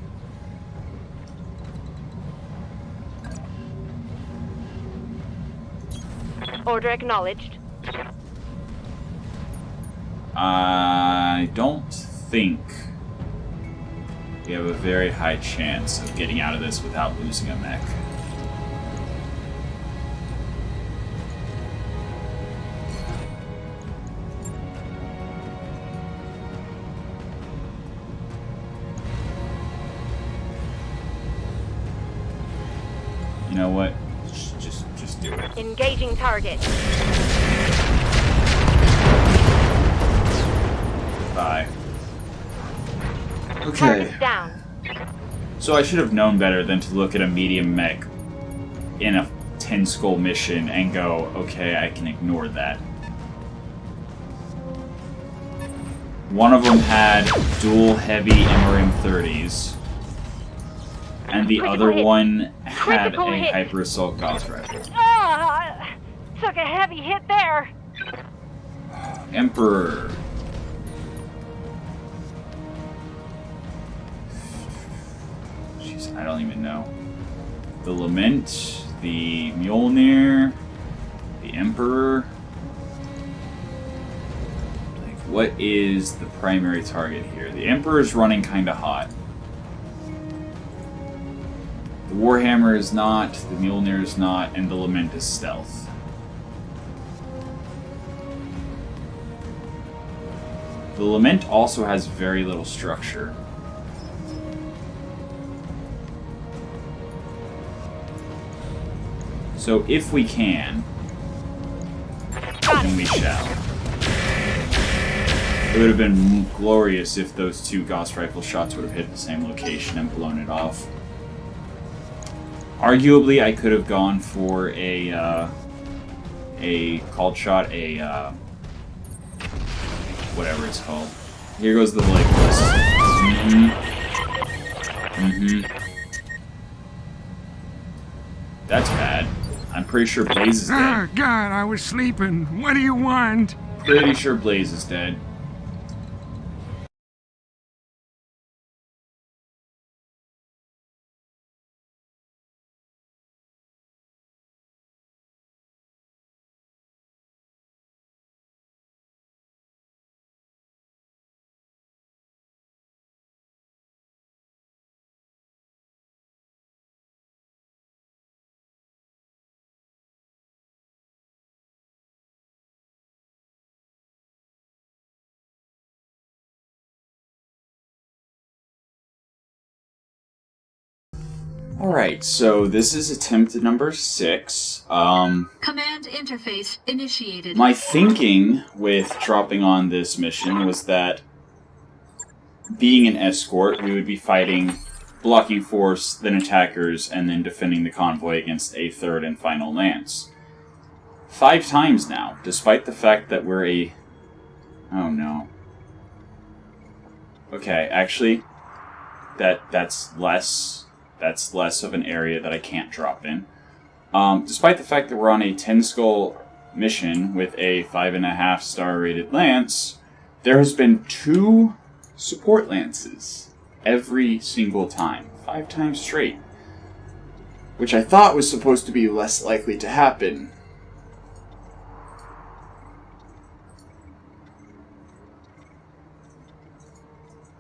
Order acknowledged. I don't think we have a very high chance of getting out of this without losing a mech. You know what? Just do it. Engaging target. Bye. Okay. Target's down. So I should have known better than to look at a medium mech in a 10 skull mission and go, okay, I can ignore that. One of them had dual heavy MRM 30s, and the Critical other hit. one had Critical a hit. Hyper Assault Gauss rifle. Ah, took a heavy hit there. Emperor. Jeez, I don't even know. The Lament, the Mjolnir, the Emperor. Like, what is the primary target here? The Emperor's running kind of hot. The Warhammer is not, the Mjolnir is not, and the Lament is stealth. The Lament also has very little structure. So if we can, then we shall. It would have been glorious if those two Gauss rifle shots would have hit the same location and blown it off. Arguably, I could have gone for a called shot, whatever it's called. Here goes the Legolas. That's bad. I'm pretty sure Blaze is dead. Oh, God, I was sleeping. What do you want? Pretty sure Blaze is dead. Alright, so this is attempt number 6. Command interface initiated. My thinking with dropping on this mission was that being an escort, we would be fighting blocking force, then attackers, and then defending the convoy against a third and final lance. 5 times now, despite the fact that we're a... Oh no. Okay, actually, that's less of an area that I can't drop in. Despite the fact that we're on a 10 skull mission with a 5.5 star rated lance, there has been 2 support lances every single time. 5 times straight. Which I thought was supposed to be less likely to happen.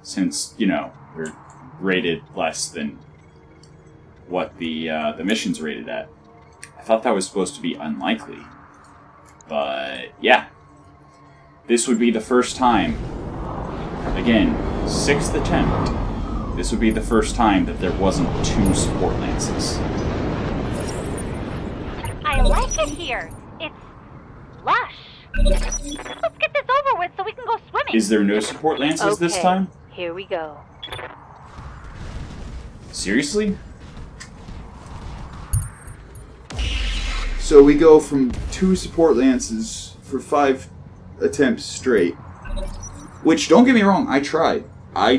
Since, you know, we're rated less than what the mission's rated at. I thought that was supposed to be unlikely. But, yeah. This would be the first time. Again, 6th attempt. This would be the first time that there wasn't 2 support lances. I like it here. It's lush. Let's get this over with so we can go swimming. Is there no support lances this time? Here we go. Seriously? So we go from 2 support lances for 5 attempts straight. Which, don't get me wrong, I tried. I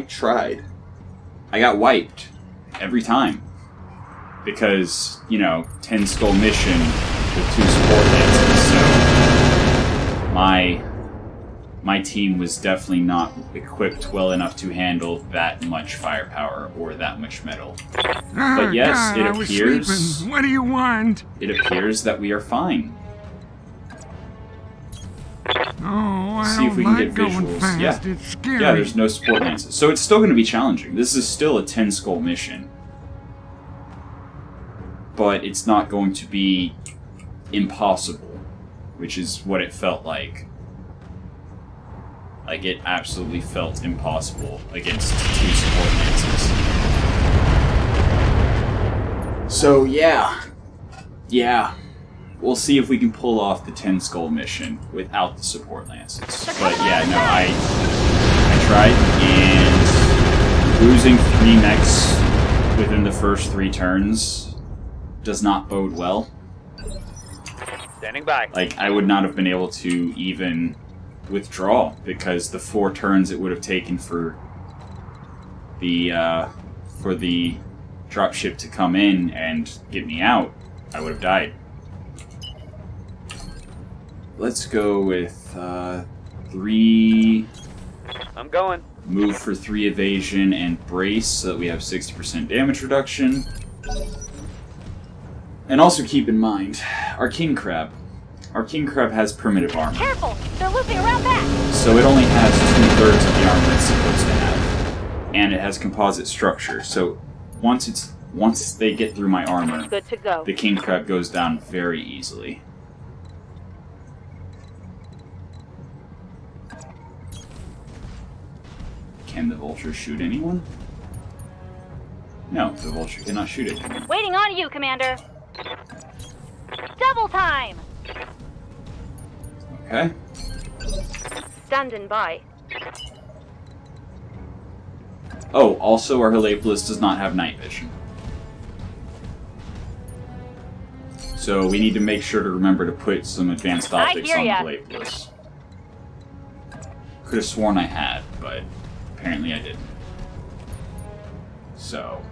got wiped. Every time. Because, you know, 10 skull mission with 2 support lances, so... My team was definitely not equipped well enough to handle that much firepower or that much metal. But yes, God, it I was appears... sleeping. What do you want? It appears that we are fine. Oh, I See if don't we can like get going visuals. fast. Yeah. It's scary. Yeah, there's no support lances. So it's still going to be challenging. This is still a 10 skull mission. But it's not going to be impossible, which is what it felt like. Like, it absolutely felt impossible against 2 support lances. So, yeah. Yeah. We'll see if we can pull off the 10 skull mission without the support lances. But yeah, no, I tried, and losing 3 mechs within the first 3 turns does not bode well. Standing by. Like, I would not have been able to even withdraw, because the 4 turns it would have taken for the dropship to come in and get me out, I would have died. let's go with 3... I'm going. Move for 3 evasion and brace so that we have 60% damage reduction. And also keep in mind, our king crab. Our king crab has primitive armor. Careful! They're looping around back! So it only has 2/3 of the armor it's supposed to have. And it has composite structure, so once they get through my armor, Good to go. the king crab goes down very easily. Can the vulture shoot anyone? No, the vulture cannot shoot anyone. Waiting on you, Commander! Double time! Okay. Standing by. Oh, also our Helepolis does not have night vision. So we need to make sure to remember to put some advanced optics on the Helepolis. Could have sworn I had, but apparently I didn't. So,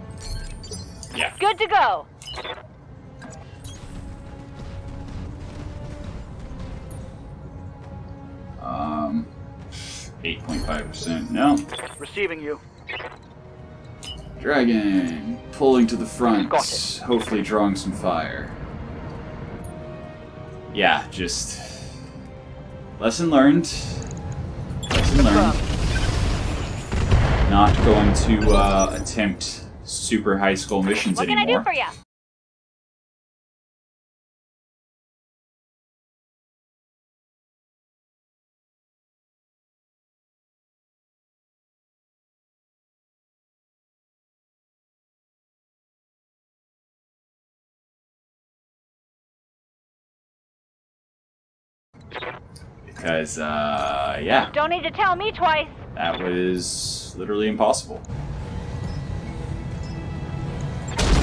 yeah. Good to go! 8.5%. No. Receiving you. Dragon pulling to the front, Got it. hopefully drawing some fire. Yeah, just lesson learned. Lesson learned. Not going to attempt super high school missions What can anymore. I do for you? Because, yeah, Don't need to tell me twice. that was literally impossible.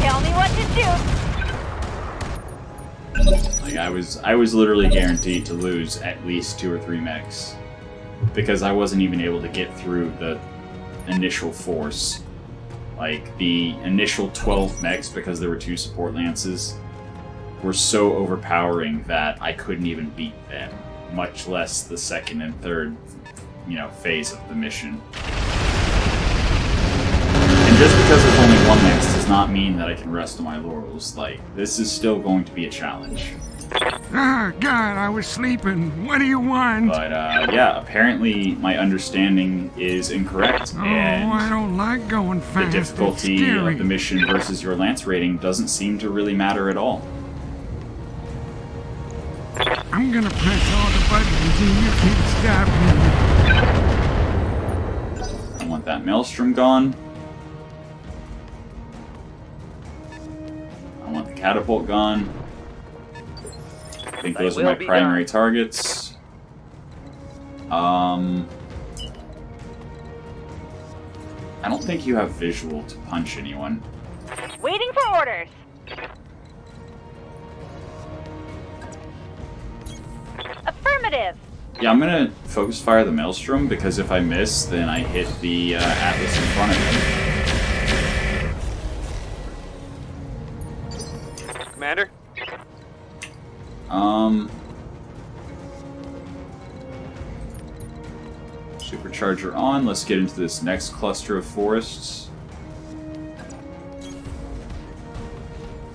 Tell me what to do. Like, I was literally guaranteed to lose at least 2 or 3 mechs. Because I wasn't even able to get through the initial force. Like, the initial 12 mechs, because there were 2 support lances, were so overpowering that I couldn't even beat them. Much less the second and third, phase of the mission. And just because there's only 1 mech does not mean that I can rest on my laurels. Like, this is still going to be a challenge. Ah, God, I was sleeping. What do you want? But, yeah, apparently my understanding is incorrect. Oh, And I don't like going the fast. difficulty It's scary. of the mission versus your lance rating doesn't seem to really matter at all. I'm gonna press all the buttons and you can't stop me. I want that maelstrom gone. I want the catapult gone. I think those are my primary targets. I don't think you have visual to punch anyone. Waiting for orders. Affirmative. Yeah, I'm gonna focus fire the maelstrom because if I miss, then I hit the Atlas in front of him. Commander? Supercharger on. Let's get into this next cluster of forests.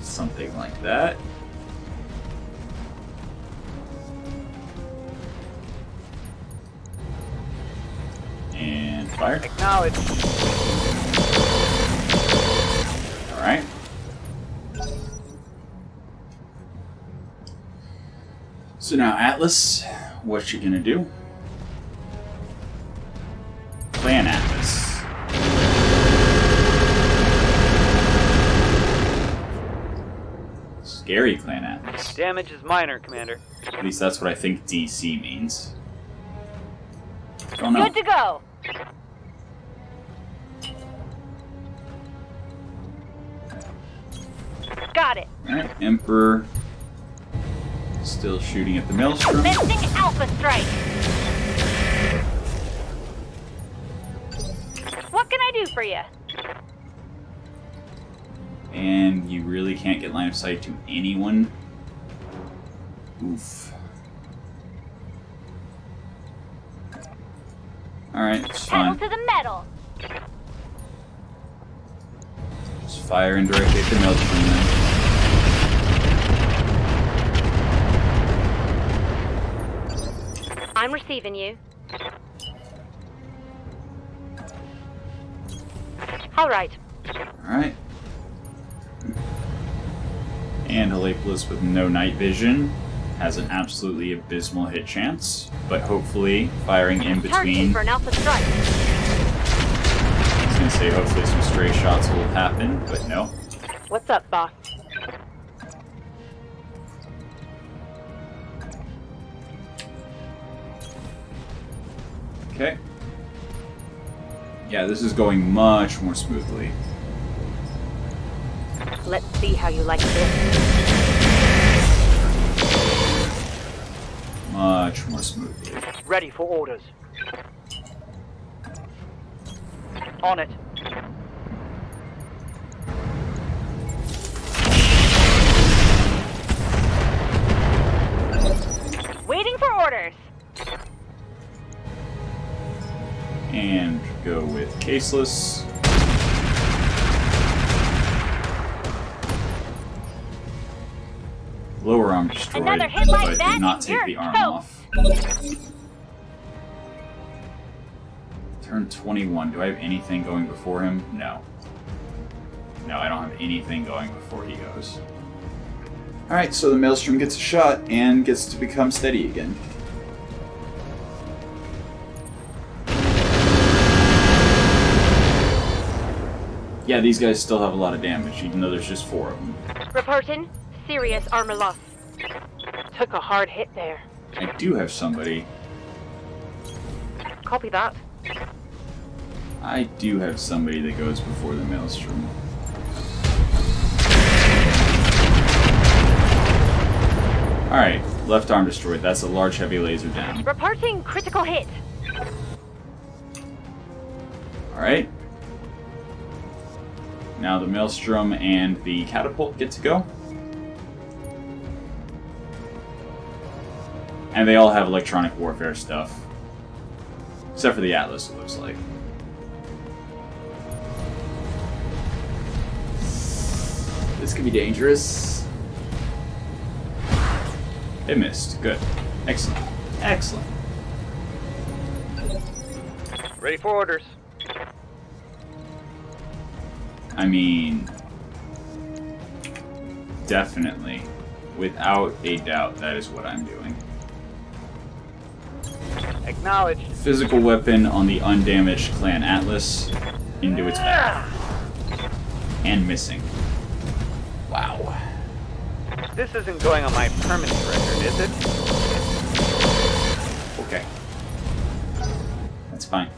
Something like that. And fire. Acknowledge. Alright. So now, Atlas, what you gonna do? Clan Atlas. Scary Clan Atlas. Damage is minor, Commander. At least that's what I think DC means. Don't know. Good to go. Got it. Alright, Emperor. Still shooting at the Maelstrom. Commencing Alpha Strike. What can I do for you? And you really can't get line of sight to anyone. Oof. Alright, it's Pedal fine. to the metal. Just fire indirectly at the maelstrom then. I'm receiving you. All right. Alright. And Halepolis with no night vision has an absolutely abysmal hit chance, but hopefully firing in Targeting between. for an alpha strike. I was gonna say hopefully some stray shots will happen, but no. What's up, boss? Okay. Yeah, this is going much more smoothly. Let's see how you like this. Much more smoothly. Ready for orders. On it. Waiting for orders. And go with caseless. Lower arm destroyed, Another hit like but that did not and take you're the arm toast. off. Turn 21. Do I have anything going before him? No. No, I don't have anything going before he goes. Alright, so the Maelstrom gets a shot and gets to become steady again. Yeah, these guys still have a lot of damage, even though there's just 4 of them. Reporting. Serious armor loss. Took a hard hit there. I do have somebody. Copy that. I do have somebody that goes before the Maelstrom. Alright, left arm destroyed. That's a large heavy laser down. Reporting critical hit. Alright. Now the Maelstrom and the Catapult get to go. And they all have electronic warfare stuff. Except for the Atlas, it looks like. This could be dangerous. It missed. Good. Excellent. Excellent. Ready for orders. I mean, definitely, without a doubt, that is what I'm doing. Acknowledged. Physical weapon on the undamaged Clan Atlas into its back. And missing. Wow. This isn't going on my permanent record, is it? Okay. That's fine.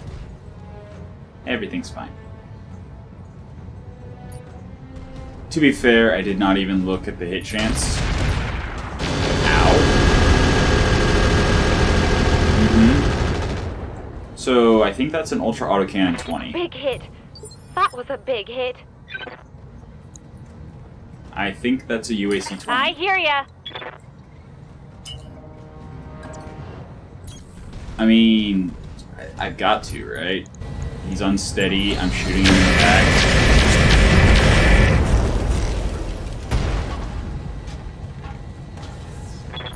Everything's fine. To be fair, I did not even look at the hit chance. Ow. So, I think that's an Ultra Autocannon 20. Big hit. That was a big hit. I think that's a UAC 20. I hear ya. I mean, I've got to, right? He's unsteady, I'm shooting him in the back.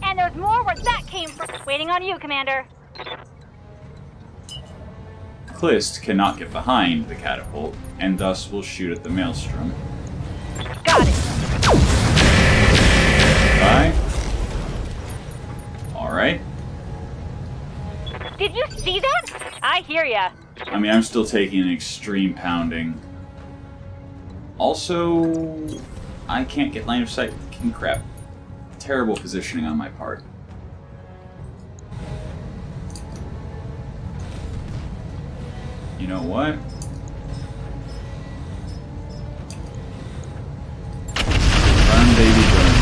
And there's more where that came from. Waiting on you, Commander. Klist cannot get behind the catapult, and thus will shoot at the Maelstrom. Got it. Bye. Alright. Did you see that? I hear ya. I mean, I'm still taking an extreme pounding. Also, I can't get line of sight. King crap. Terrible positioning on my part. You know what? Burn, baby, burn.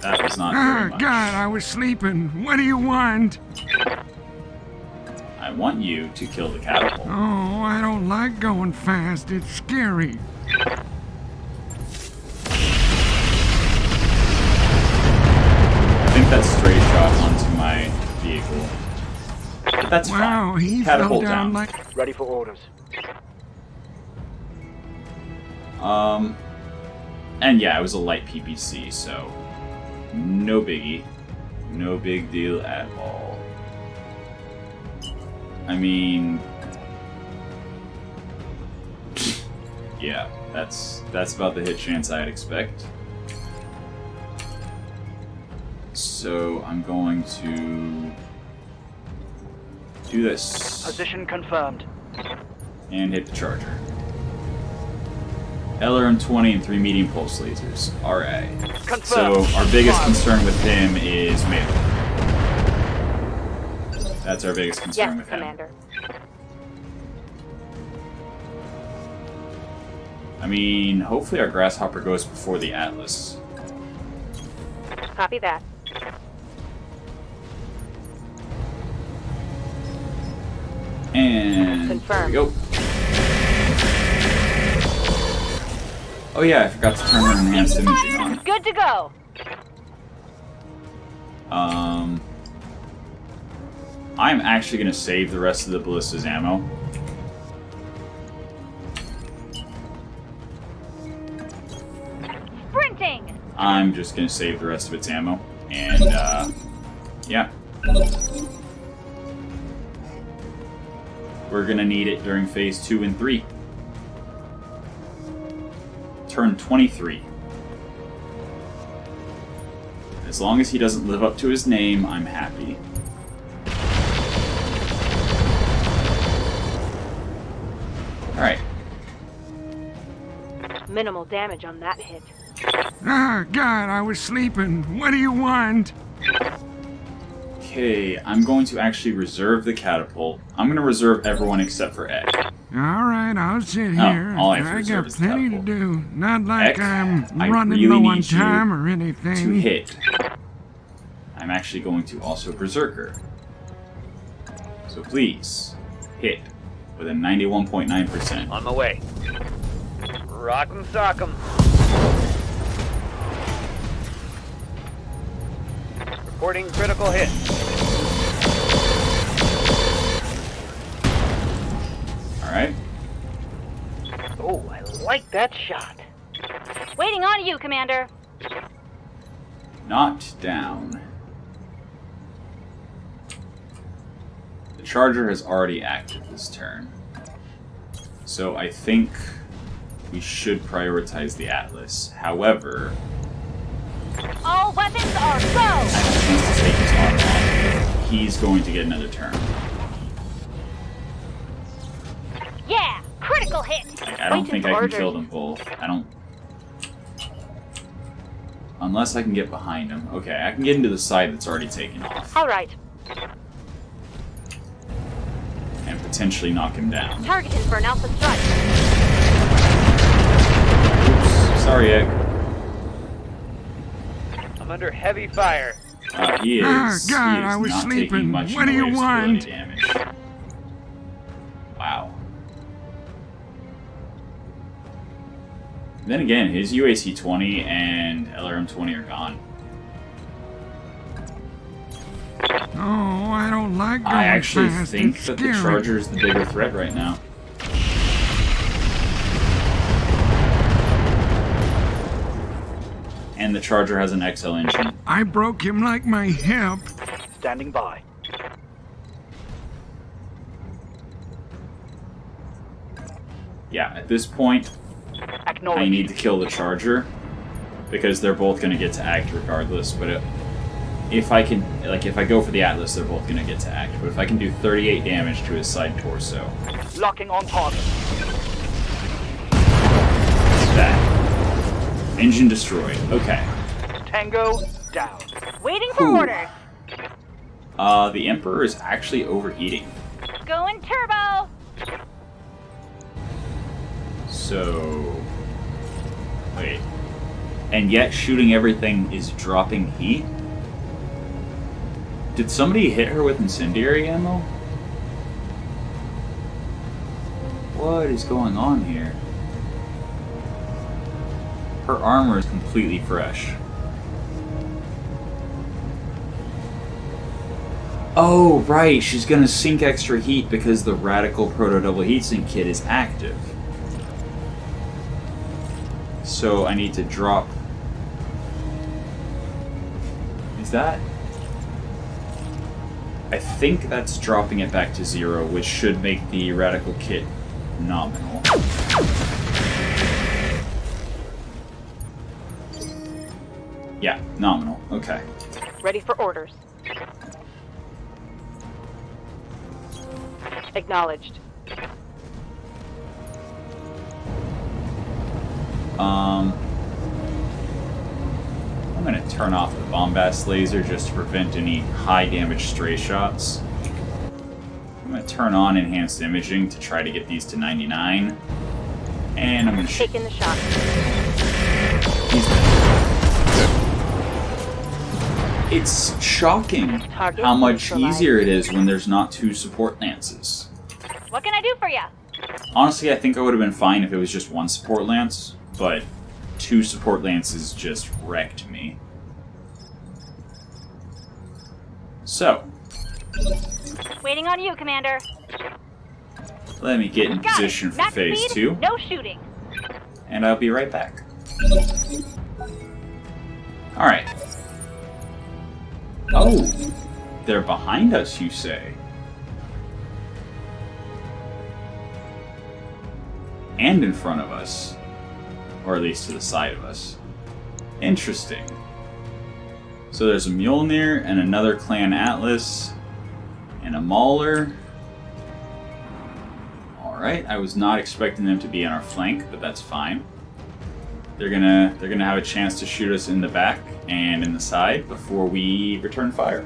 That was not very much. God, I was sleeping. What do you want? I want you to kill the catapult. Oh, I don't like going fast. It's scary. I think that stray shot shot onto my vehicle. But that's Wow, fine. he fell Catapult down down. like... Ready for orders. And yeah, it was a light PPC, so no biggie. No big deal at all. I mean... yeah, that's about the hit chance I'd expect. So I'm going to do this Position confirmed. and hit the charger. LRM-20 and 3 medium pulse lasers. Alright. So our biggest concern with him is melee. That's our biggest concern Yes, with him. Commander. I mean, hopefully our Grasshopper goes before the Atlas. Copy that. And Confirmed. there we go. Oh yeah, I forgot to turn our enhanced imaging on. Good to go. I'm actually going to save the rest of the ballista's ammo. Sprinting. I'm just going to save the rest of its ammo. And, yeah. We're going to need it during phase 2 and 3. Turn 23. As long as he doesn't live up to his name, I'm happy. Alright. Minimal damage on that hit. Ah, God, I was sleeping. What do you want? Okay, I'm going to actually reserve the catapult. I'm going to reserve everyone except for Ed. All right, I'll sit here. all I have to I reserve got is plenty to catapult. do. Not like Ek, I'm I running really low on need you time or to anything. hit. I'm actually going to also Berserker. So please, hit with a 91.9%. On my way. Rock'em sock'em. Reporting critical hit. Alright. Oh, I like that shot. Waiting on you, Commander. Knocked down. The charger has already acted this turn. So I think we should prioritize the Atlas. However, All weapons are go. I have a chance to take his arm off. He's going to get another turn. Yeah, critical hit. Like, I don't Wait think until I can ordered. kill them both. I don't... Unless I can get behind him. Okay, I can get into the side that's already taken off. All right. And potentially knock him down. Targeted for an alpha strike. Oops. Sorry, Egg. I'm under heavy fire. He is, Ah, God, he is I was not sleeping. taking much What do in the you way of stability want? damage. Wow. Then again, his UAC-20 and LRM-20 are gone. Oh, I don't like going I actually fast. think It's that the scary. Charger is the bigger threat right now. And the Charger has an XL engine. I broke him like my hip. Standing by. Yeah, at this point, Acknowledge. I need to kill the Charger because they're both going to get to act regardless. But if I can, like, if I go for the Atlas, they're both going to get to act. But if I can do 38 damage to his side torso, Locking on target. that engine destroyed. Okay. Tango down. Waiting for Ooh. orders. The Emperor is actually overheating. Going turbo. So, wait. And yet shooting everything is dropping heat? Did somebody hit her with incendiary ammo? What is going on here? Her armor is completely fresh. Oh, right, she's gonna sink extra heat because the Radical Proto Double Heatsink kit is active. So I need to drop... Is that... I think that's dropping it back to 0, which should make the Radical kit nominal. Yeah, nominal. Okay. Ready for orders. Acknowledged. I'm gonna turn off the bombast laser just to prevent any high damage stray shots. I'm gonna turn on enhanced imaging to try to get these to 99. And I'm gonna shoot. Taking the shot. It's shocking how much easier it is when there's not 2 support lances. What can I do for you? Honestly, I think I would have been fine if it was just 1 support lance, but 2 support lances just wrecked me. So, Waiting on you, Commander. let me get in Got position it. for Max phase speed, 2, no shooting. and I'll be right back. Alright. Oh, they're behind us, you say? And in front of us. Or at least to the side of us. Interesting. So there's a Mjolnir and another Clan Atlas and a Mauler. Alright, I was not expecting them to be on our flank, but that's fine. They're gonna have a chance to shoot us in the back and in the side before we return fire.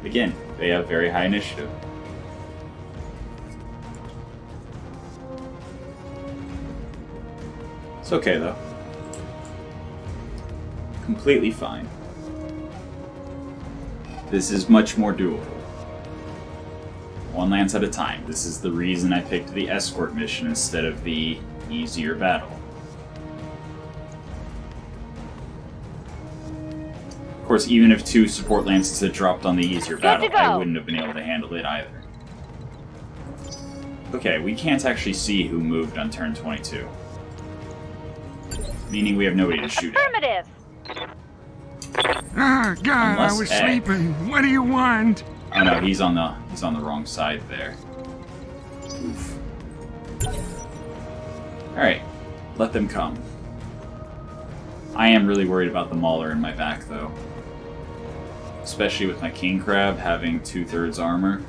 Again, they have very high initiative. It's okay though. Completely fine. This is much more doable. 1 lance at a time. This is the reason I picked the escort mission instead of the easier battle. Of course, even if 2 support lances had dropped on the easier battle, I wouldn't have been able to handle it either. Okay, we can't actually see who moved on turn 22. Meaning we have nobody to shoot at. Affirmative. Ah, God, Unless I was A. sleeping. What do you want? Oh no, he's on the wrong side there. Oof. Alright, let them come. I am really worried about the Mauler in my back though. Especially with my King Crab having 2/3 armor.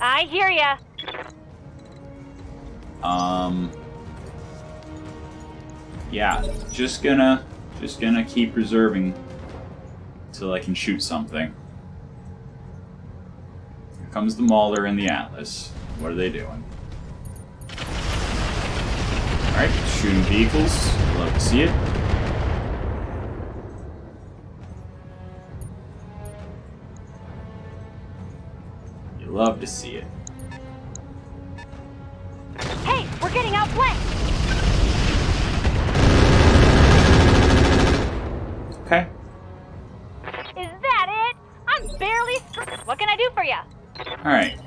I hear ya. Yeah, just gonna keep reserving till I can shoot something. Here comes the Mauler and the Atlas. What are they doing? Alright, shooting vehicles. Love to see it. You love to see it. Hey, we're getting outflanked. Okay. Is that it? I'm barely. What can I do for you? Alright.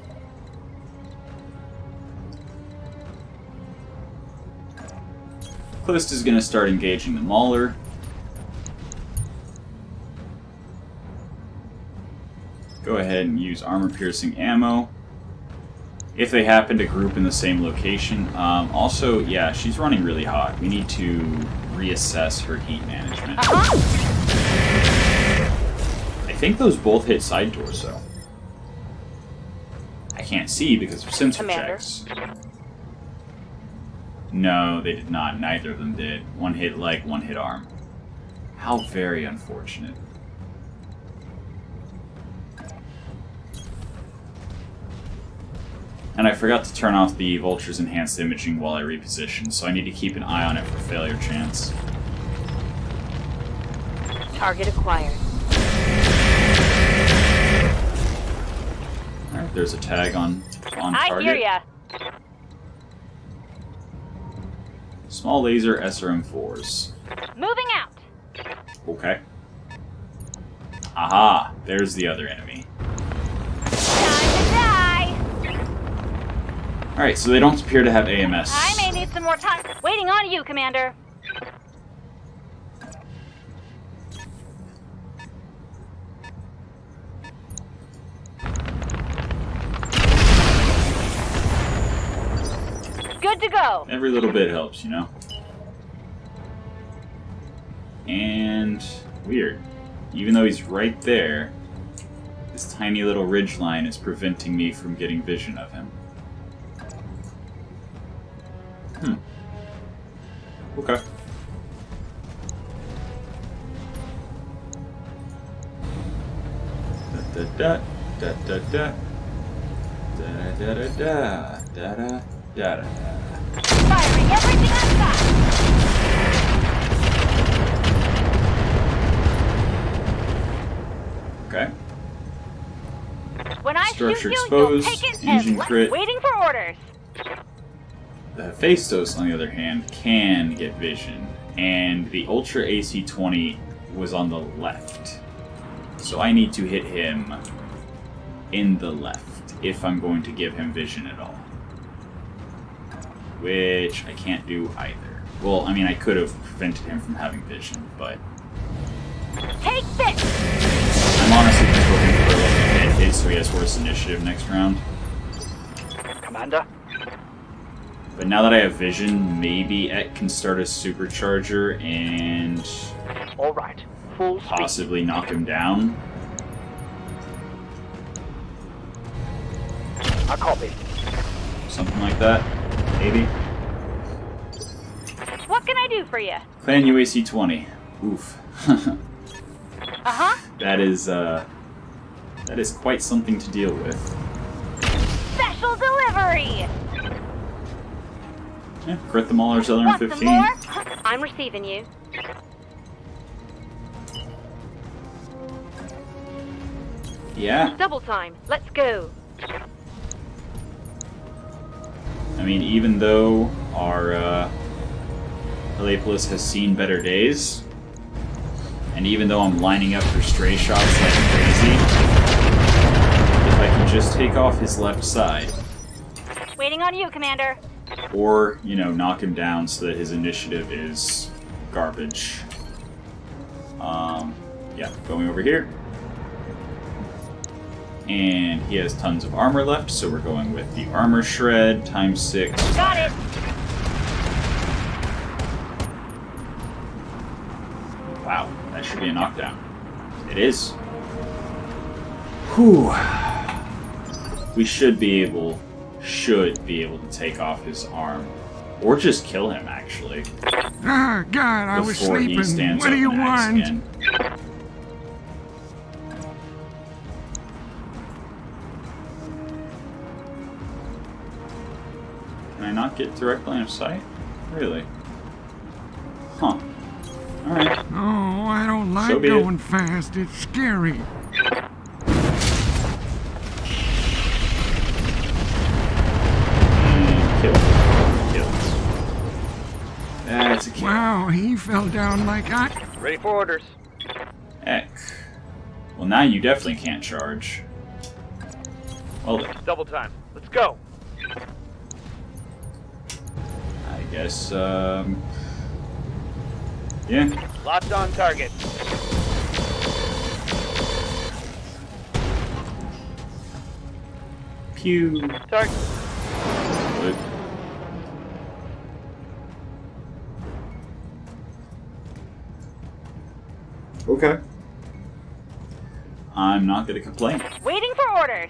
Callista's gonna start engaging the Mauler. Go ahead and use armor-piercing ammo. If they happen to group in the same location. Also, yeah, she's running really hot. We need to reassess her heat management. I think those both hit side torso. I can't see because of sensor Commander. checks. No, they did not. Neither of them did. One hit leg, one hit arm. How very unfortunate. And I forgot to turn off the Vulture's enhanced imaging while I repositioned, so I need to keep an eye on it for failure chance. Target acquired. Alright, there's a tag on target. I hear ya. Small laser SRM4s. Moving out. Okay. Aha, there's the other enemy. Time to die. Alright, so they don't appear to have AMS. I may need some more time. Waiting on you, Commander. Good to go. Every little bit helps, you know? And weird. Even though he's right there, this tiny little ridge line is preventing me from getting vision of him. Okay. Da da da da da da da da da da da da da. Firing everything I've got. Okay. When I Structure shoot you, exposed, you'll take it fusion and crit. waiting for orders. The Hephaestus, on the other hand, can get vision, and the Ultra AC-20 was on the left. So I need to hit him in the left if I'm going to give him vision at all. Which I can't do either. Well, I mean, I could have prevented him from having vision, but Take this. I'm honestly just hoping for like a hit hit so he has worse initiative next round. Commander? But now that I have vision, maybe Ek can start a supercharger and All right. Full speed. possibly knock him down. I copy. Something like that. Maybe. What can I do for you? Clan UAC 20. Oof. Uh-huh. That is quite something to deal with. Special delivery. Yeah, crit them all are Zeller Want some 15. more? I'm receiving you. Yeah. Double time. Let's go. I mean, even though our Helepolis has seen better days, and even though I'm lining up for stray shots like crazy, if I can just take off his left side, Waiting on you, Commander. or, you know, knock him down so that his initiative is garbage. Yeah, going over here. And he has tons of armor left, so we're going with the armor shred times 6. Got it. Wow, that should be a knockdown. It is. Whew. We should be able to take off his arm. Or just kill him, actually. Ah, God, I was Before he sleeping. stands What up do you and acts want? again. Can I not get direct line of sight? Really? Huh. Alright. Oh, I don't like So be it. going fast. It's scary. And kill. Kill. That's a kill. Wow, he fell down like I... Ready for orders. Heck. Well, now you definitely can't charge. Well then, Double time. Let's go. I guess, yeah. Locked on target. Pew. Target. Good. Okay. I'm not gonna complain. Waiting for orders.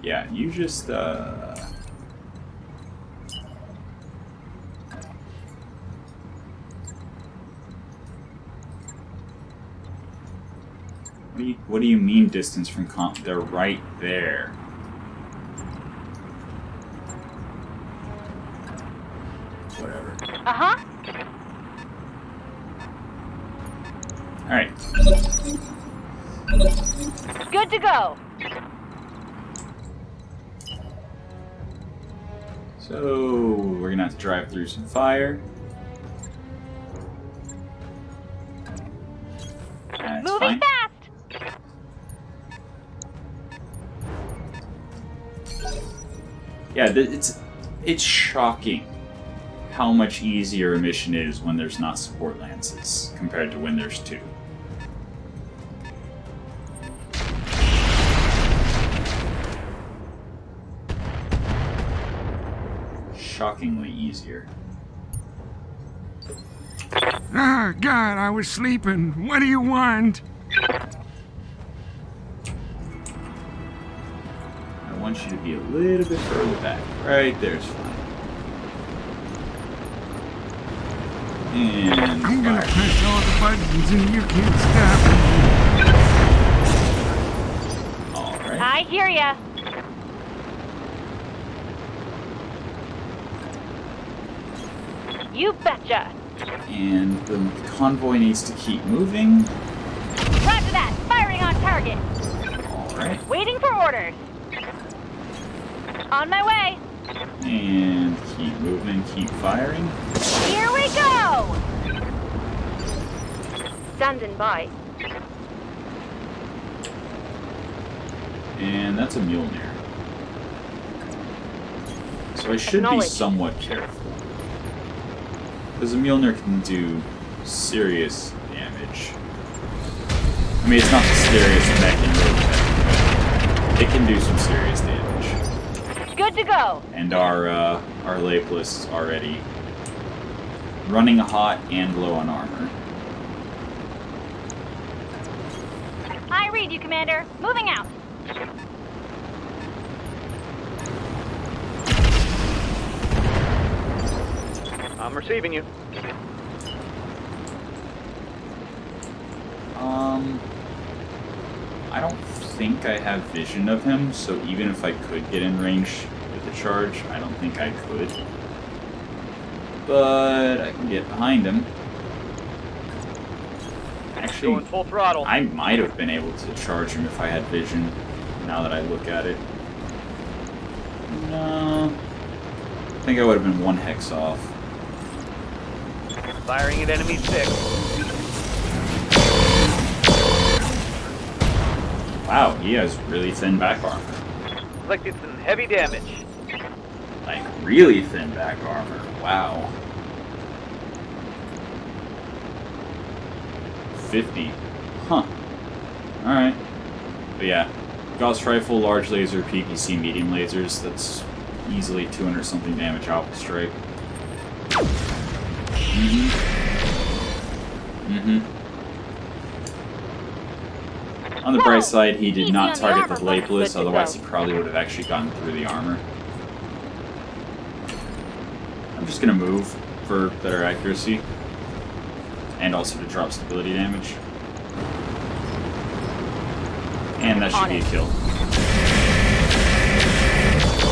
Yeah, you just, What do you mean distance from comp? They're right there. Whatever. Uh-huh. Alright. Good to go. So we're gonna have to drive through some fire. That's Moving fine. fast! Yeah, it's shocking how much easier a mission is when there's not support lances compared to when there's 2. Shockingly easier. Ah, God, I was sleeping. What do you want? I want you to be a little bit further back. Right there's fine. And I'm gonna fire. press all the buttons and you can't stop me. I Alright. hear ya. You betcha. And the convoy needs to keep moving. Roger that. Firing on target. Alright. Waiting for orders. On my way. And keep moving, keep firing. Here we go. Standing by. And that's a Mjolnir. So I should be Acknowledged. somewhat careful. Because a Mjolnir can do serious damage. I mean, it's not the scariest mech in Roguetech, but it can do some serious damage. Good to go. And our Lapis is already running hot and low on armor. I read you, Commander. Moving out. I'm receiving you. I don't think I have vision of him, so even if I could get in range with the charge, I don't think I could. But I can get behind him. Actually, Going full throttle. I might have been able to charge him if I had vision, now that I look at it. No. I think I would have been 1 hex off. Firing at enemy 6. Wow, he has really thin back armor. Inflicted some heavy damage. Like, really thin back armor. Wow. 50. Huh. Alright. But yeah. Gauss rifle, large laser, PPC, medium lasers. That's easily 200 something damage alpha strike. On the bright side, he did not target the Lapis, otherwise he probably would have actually gotten through the armor. I'm just gonna move for better accuracy. And also to drop stability damage. And that should be a kill.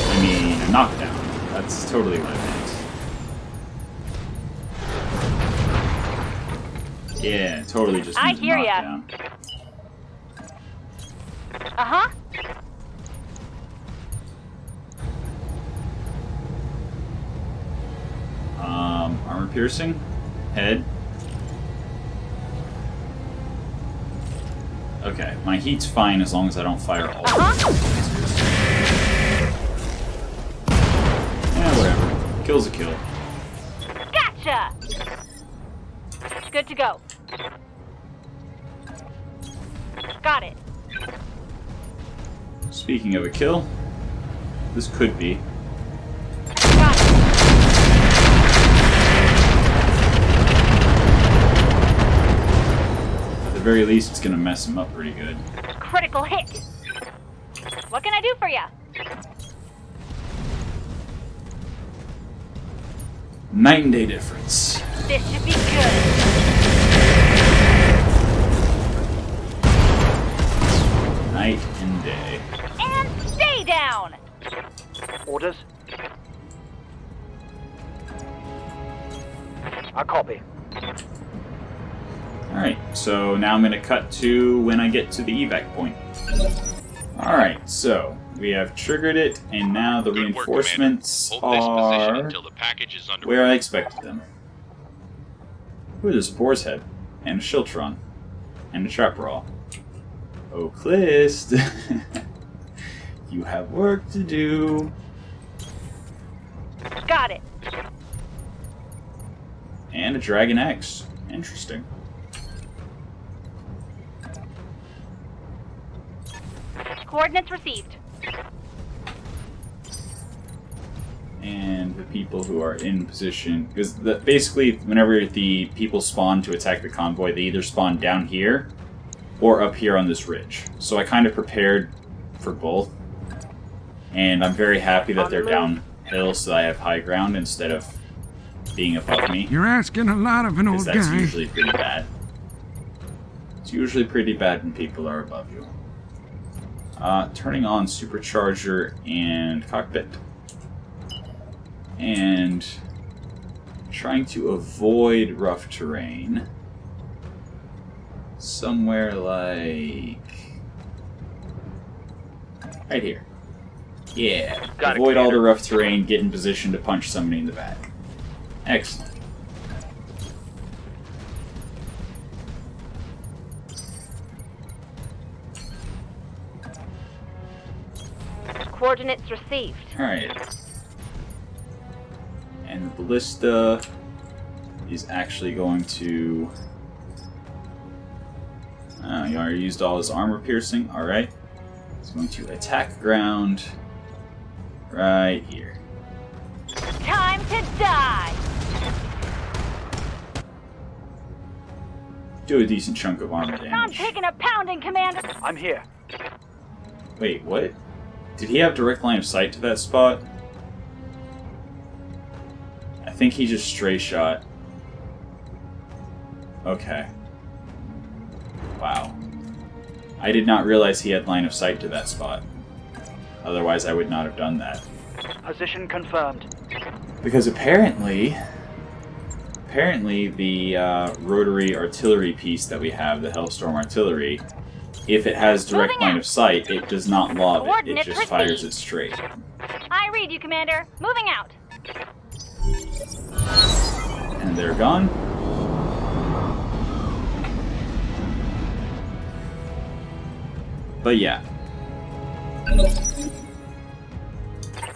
I mean, a knockdown. That's totally what I meant. Yeah, totally just means a knockdown. Uh-huh. Armor piercing. Head. Okay, my heat's fine as long as I don't fire all of the lasers. Yeah, whatever. Kill's a kill. Gotcha! Good to go. Got it. Speaking of a kill, this could be. Got it. At the very least, it's gonna mess him up pretty good. Critical hit. What can I do for ya? Night and day difference. This should be good. Night and day. And stay down! Orders. I copy. Alright, so now I'm going to cut to when I get to the evac point. Alright, so we have triggered it, and now the Good work, reinforcements Commander. Hold this position are until the package is under where I expected them. Ooh, there's a boar's head, and a Shiltron, and a trap raw. Oh, Clist, you have work to do. Got it. And a Dragon X. Interesting. Coordinates received. And the people who are in position, because basically whenever the people spawn to attack the convoy, they either spawn down here or up here on this ridge. So I kind of prepared for both, and I'm very happy that they're downhill so that I have high ground instead of being above me, You're asking a lot of an because old that's guy. usually pretty bad. It's usually pretty bad when people are above you. Turning on supercharger and cockpit. And trying to avoid rough terrain. Somewhere like right here. Yeah. Got it, Avoid all the Commander. rough terrain, get in position to punch somebody in the back. Excellent. Coordinates received. Alright. And the ballista is actually going to... he already used all his armor piercing. Alright. He's going to attack ground right here. Time to die. Do a decent chunk of armor I'm damage. taking a pounding, Commander. I'm here. Wait, what? Did he have direct line of sight to that spot? I think he just stray shot. Okay. Wow. I did not realize he had line of sight to that spot. Otherwise, I would not have done that. Position confirmed. Because apparently the rotary artillery piece that we have, the Hellstorm artillery, if it has direct Moving line out. of sight, it does not lob it. It Coordinates just fires received. it straight. I read you, Commander. Moving out. And they're gone. But yeah.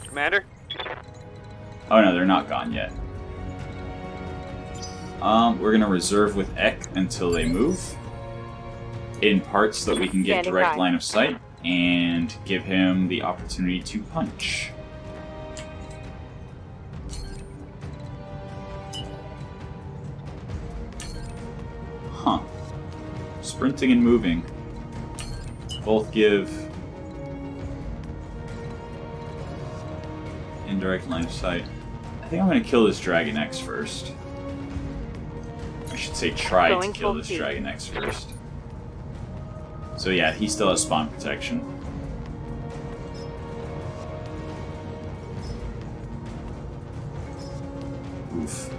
Commander? Oh no, they're not gone yet. We're gonna reserve with Ek until they move. In part so that we can get Standing direct by. line of sight and give him the opportunity to punch. Huh. Sprinting and moving both give indirect line of sight. I think I'm going to kill this Dragon X first. I should say try Going to kill full this speed. Dragon X first. So yeah, he still has spawn protection. Oof.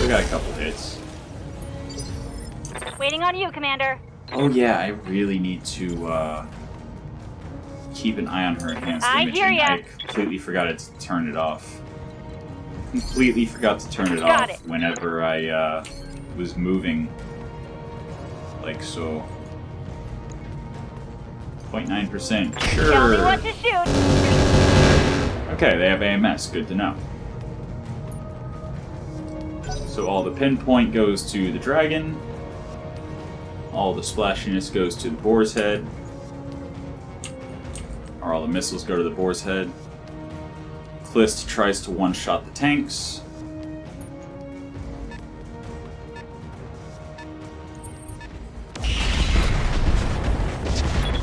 We got a couple hits. Waiting on you, Commander. Oh yeah, I really need to keep an eye on her enhanced I imaging. hear ya. I completely forgot to turn it off. Completely forgot to turn it Got off it. whenever I was moving. Like so. 0.9%. Sure. Tell me what to shoot. Okay, they have AMS. Good to know. So all the pinpoint goes to the dragon. All the splashiness goes to the boar's head. Or all the missiles go to the boar's head. Clist tries to one-shot the tanks.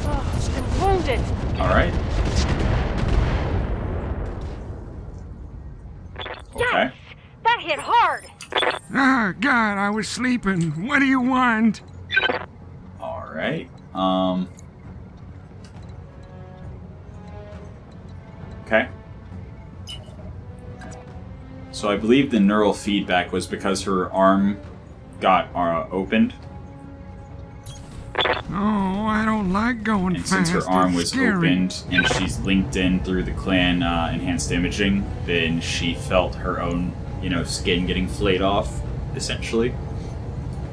Oh, I'm wounded. Alright. Okay. Yes, that hit hard. Ah, God, I was sleeping. What do you want? Alright. Okay. So I believe the neural feedback was because her arm got opened. Oh, I don't like going And fast. since her arm It's was scary. opened and she's linked in through the clan enhanced imaging, then she felt her own, skin getting flayed off, essentially.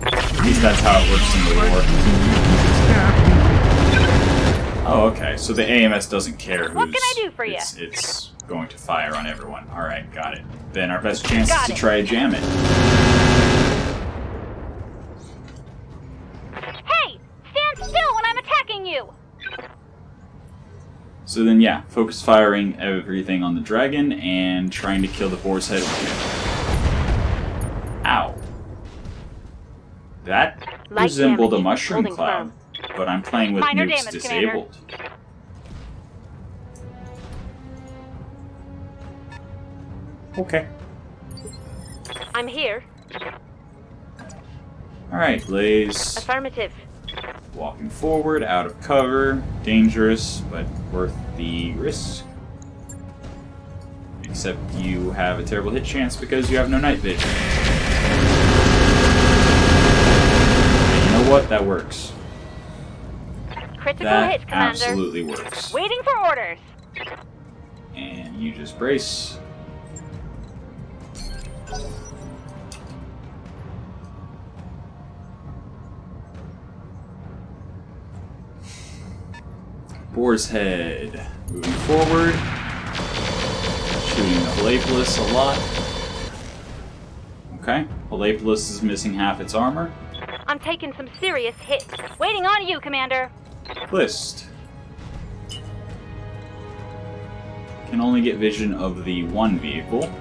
At least that's how it works in the lore. Oh, okay. So the AMS doesn't care who's... What can I do for you? It's going to fire on everyone. Alright, got it. Then our best chance Got is to it. try to jam it. Hey! Stand still when I'm attacking you! So then, yeah, focus firing everything on the dragon and trying to kill the boar's head. Ow. That Light resembled a damage. mushroom Holding cloud, but I'm playing with Minor nukes damage, disabled. Okay. I'm here. Alright, Blaze. Affirmative. Walking forward, out of cover, dangerous, but worth the risk. Except you have a terrible hit chance because you have no night vision. And you know what? That works. Critical That hit, Commander. absolutely works. Waiting for orders. And you just brace. Boar's Head. Moving forward. Shooting the Helepolis a lot. Okay. Helepolis is missing half its armor. I'm taking some serious hits. Waiting on you, Commander. List. Can only get vision of the one vehicle.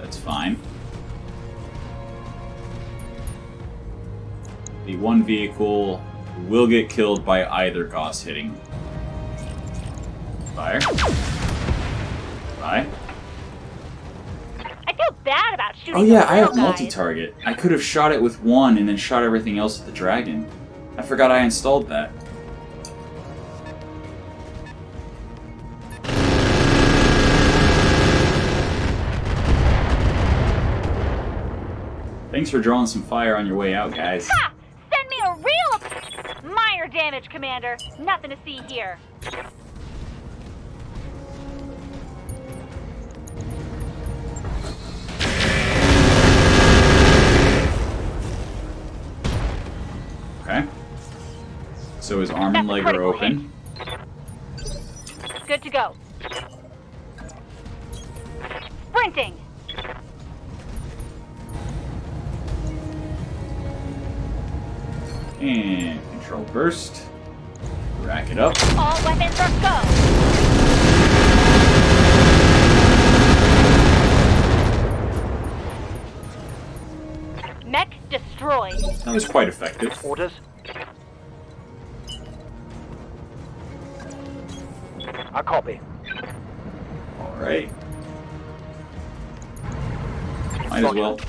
That's fine. The one vehicle will get killed by either Gauss hitting. Fire. Fire. I feel bad about shooting Oh yeah, the I have little guys. multi-target. I could have shot it with one and then shot everything else at the dragon. I forgot I installed that. Thanks for drawing some fire on your way out, guys. Ha! Send me a real minor damage, Commander. Nothing to see here. Okay. So his arm That's and a leg are critical open. Good to go. Sprinting. And control burst. Rack it up. All weapons are go. Mech destroyed. That was quite effective. Orders? I copy. Alright. Might as well.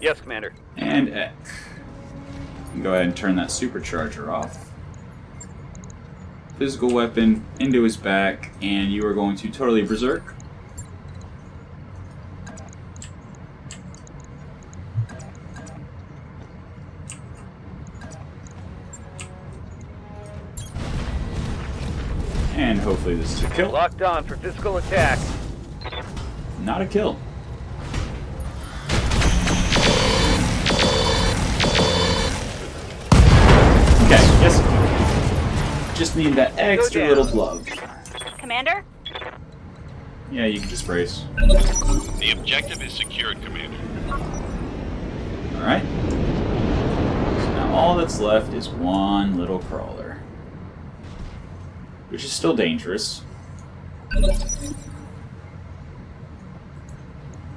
Yes, Commander. And Ek. Go ahead and turn that supercharger off. Physical weapon into his back, and you are going to totally berserk. And hopefully this is a kill. Locked on for physical attack. Not a kill. Okay, yes. Just need that extra down. little glove. Commander? Yeah, you can just brace. The objective is secured, Commander. Alright. So now all that's left is one little crawler. Which is still dangerous.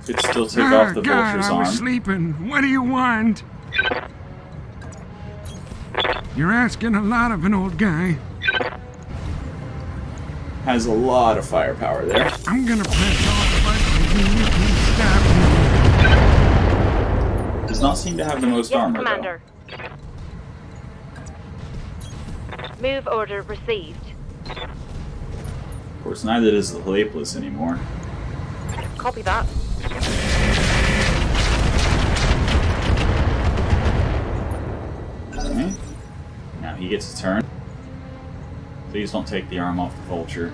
Could still take off the God, vulture's I was arm. sleeping. What do you want? You're asking a lot of an old guy. Has a lot of firepower there. I'm gonna press all the buttons and you can stop me. Does not seem to have the most Yes, armor Commander. Move order received. though. Of course, neither does the Helepolis anymore. Copy that. he gets a turn. Please don't take the arm off the vulture.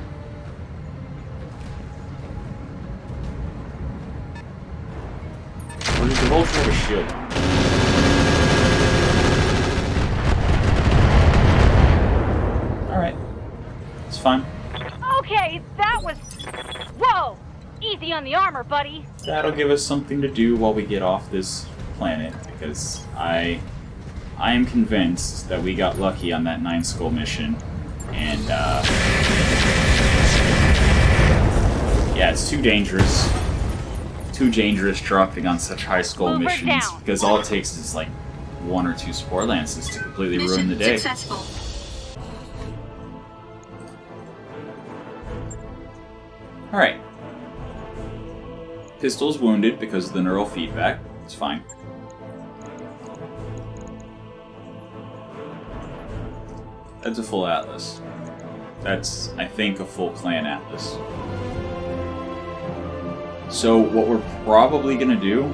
Or does the vulture have a shield on? Alright. It's fine. Okay, that was... Whoa! Easy on the armor, buddy. That'll give us something to do while we get off this planet, because I am convinced that we got lucky on that 9 skull mission, and yeah, it's too dangerous. Too dangerous dropping on such high skull Mover missions, down. because all it takes is like 1 or 2 spore lances to completely ruin Mission the day. successful. Alright. Pistol's wounded because of the neural feedback. It's fine. That's a full atlas. That's, I think, a full clan atlas. So what we're probably going to do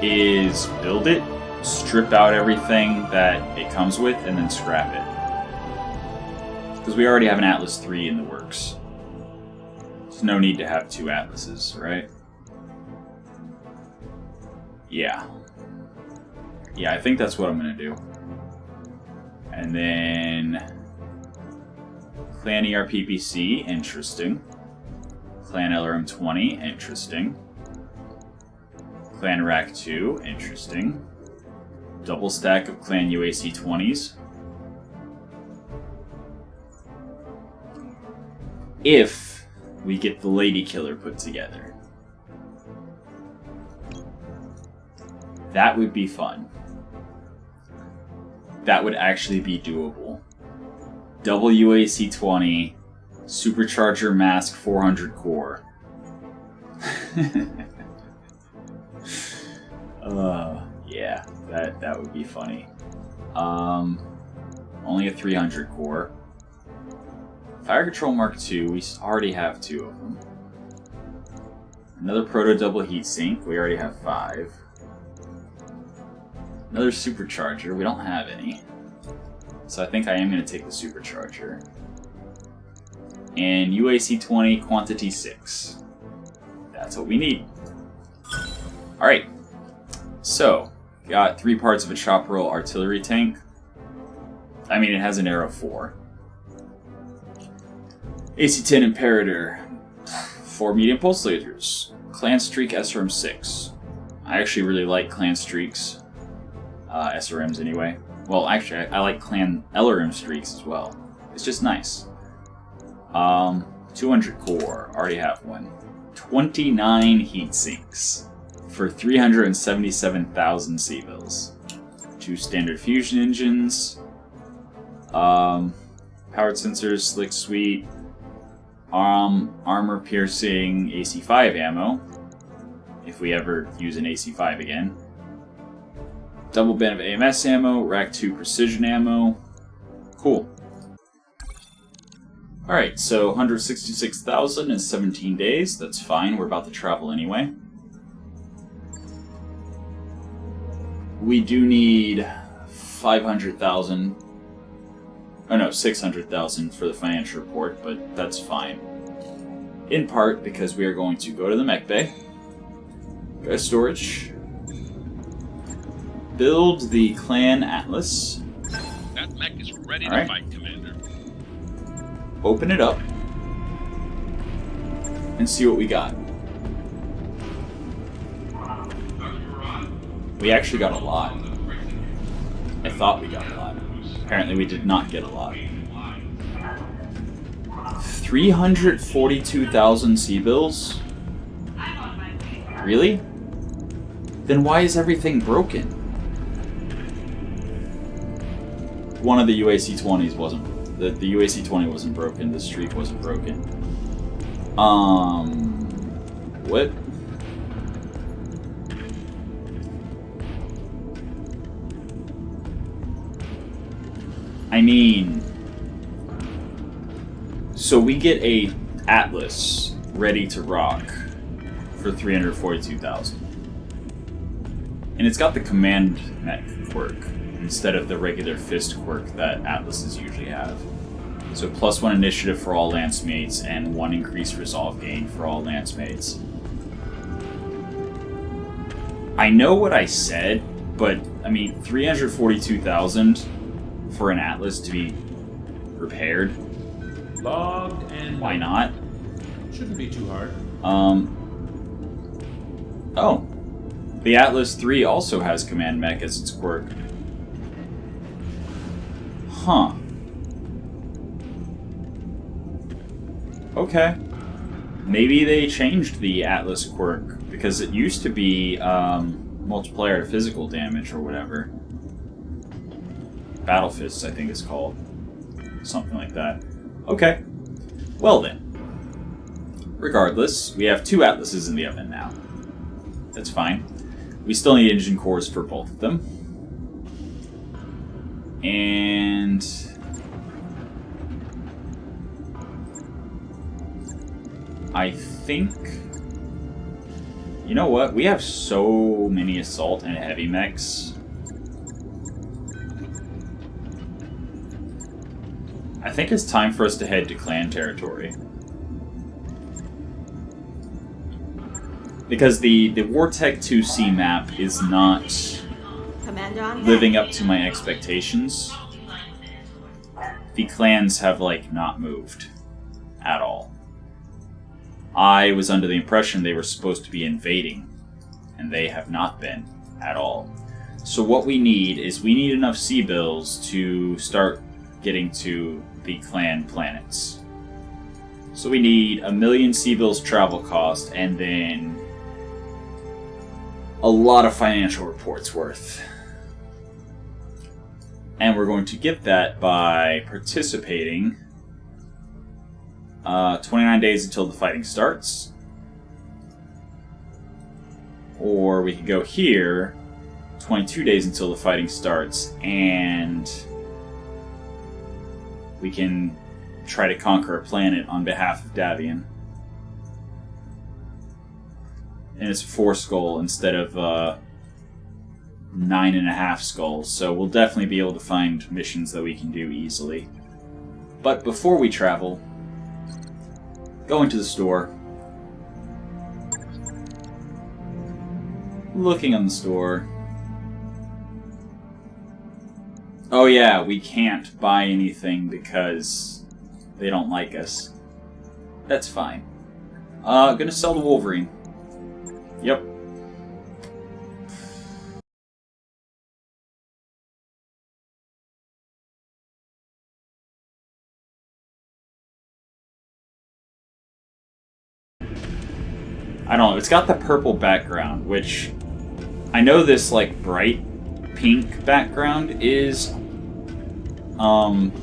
is build it, strip out everything that it comes with, and then scrap it. Because we already have an Atlas 3 in the works. There's no need to have 2 atlases, right? Yeah. Yeah, I think that's what I'm going to do. And then... Clan ERPPC, interesting. Clan LRM20, interesting. Clan Rack 2, interesting. Double stack of Clan UAC 20s. If we get the Lady Killer put together. That would be fun. That would actually be doable. Double UAC 20, Supercharger Mask 400 core. Yeah, that would be funny. Only a 300 core. Fire Control Mark II, we already have 2 of them. Another Proto Double Heatsink, we already have 5. Another Supercharger, we don't have any. So I think I am going to take the Supercharger. And UAC 20, Quantity 6. That's what we need. Alright. So, got 3 parts of a chopper roll artillery tank. I mean, it has an arrow 4. AC-10 Imperator. 4 medium pulse lasers. Clan Streak SRM 6. I actually really like Clan Streaks. SRMs anyway. Well, actually, I like Clan LRM Streaks as well. It's just nice. 200 core. Already have one. 29 heat sinks. For 377,000 C-bills. 2 standard fusion engines. Powered sensors, slick suite. Armor piercing AC5 ammo. If we ever use an AC5 again. Double band of AMS ammo, Rack 2 precision ammo. Cool. Alright, so 166,000 in 17 days. That's fine, we're about to travel anyway. We do need 500,000. Oh no, 600,000 for the financial report, but that's fine. In part because we are going to go to the mech bay. Go to storage. Build the Clan Atlas. That mech is ready All right. to fight, Commander. Open it up. And see what we got. We actually got a lot. I thought we got a lot. Apparently we did not get a lot. 342,000 C-bills? Really? Then why is everything broken? One of the UAC-20s wasn't... The UAC-20 wasn't broken, the streak wasn't broken. What? I mean... So we get a Atlas ready to rock for 342,000. And it's got the command mech quirk. instead of the regular fist quirk that Atlases usually have. So +1 initiative for all lance mates and 1 increased resolve gain for all lance mates. I know what I said, but I mean 342,000 for an Atlas to be repaired. Logged and Why not? Shouldn't be too hard. Oh. The Atlas 3 also has Command Mech as its quirk. Huh. Okay. Maybe they changed the Atlas quirk, because it used to be multiplier to physical damage or whatever. Battle Fists, I think it's called. Something like that. Okay. Well then. Regardless, we have 2 Atlases in the oven now. That's fine. We still need engine cores for both of them. And I think, you know what? We have so many assault and heavy mechs. I think it's time for us to head to clan territory. Because the Wartech 2C map is not living up to my expectations. The clans have, like, not moved at all. I was under the impression they were supposed to be invading, and they have not been at all. So what we need is we need enough sea bills to start getting to the clan planets. So we need 1 million sea bills travel cost, and then a lot of financial reports worth. And we're going to get that by participating 29 days until the fighting starts. Or we can go here, 22 days until the fighting starts, and we can try to conquer a planet on behalf of Davion. And it's 4 skull instead of 9.5 skulls, so we'll definitely be able to find missions that we can do easily. But before we travel, go into the store. Looking on the store. Oh yeah, we can't buy anything because they don't like us. That's fine. Gonna sell the Wolverine. Yep. I don't know, it's got the purple background, which I know this like bright pink background is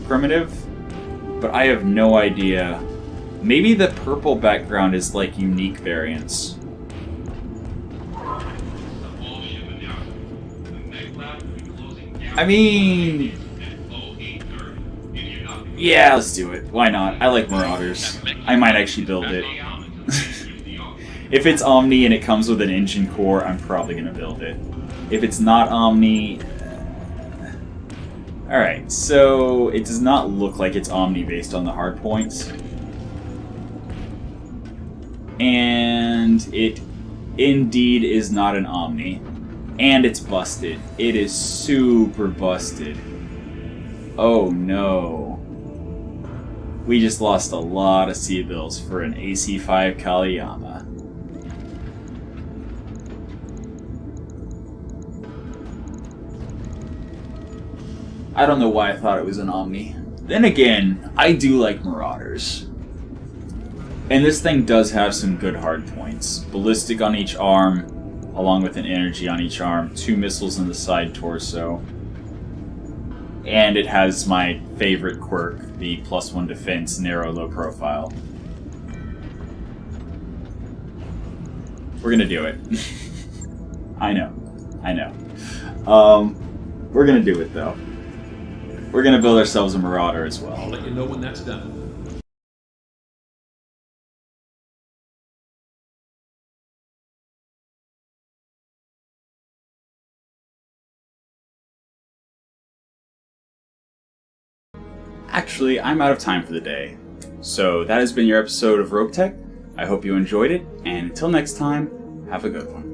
primitive, but I have no idea. Maybe the purple background is like unique variants. I mean, yeah, let's do it. Why not? I like Marauders. I might actually build it. If it's Omni and it comes with an engine core, I'm probably going to build it. If it's not Omni... Alright, so it does not look like it's Omni based on the hard points. And it indeed is not an Omni. And it's busted. It is super busted. Oh no. We just lost a lot of sea bills for an AC5 Kaliyama. I don't know why I thought it was an Omni. Then again, I do like Marauders. And this thing does have some good hard points. Ballistic on each arm, along with an energy on each arm, 2 missiles in the side torso. And it has my favorite quirk, the +1 defense, narrow, low profile. We're gonna do it. I know. We're gonna do it though. We're gonna build ourselves a Marauder as well. I'll let you know when that's done. actually, I'm out of time for the day. So that has been your episode of Roguetech. I hope you enjoyed it, and until next time, have a good one.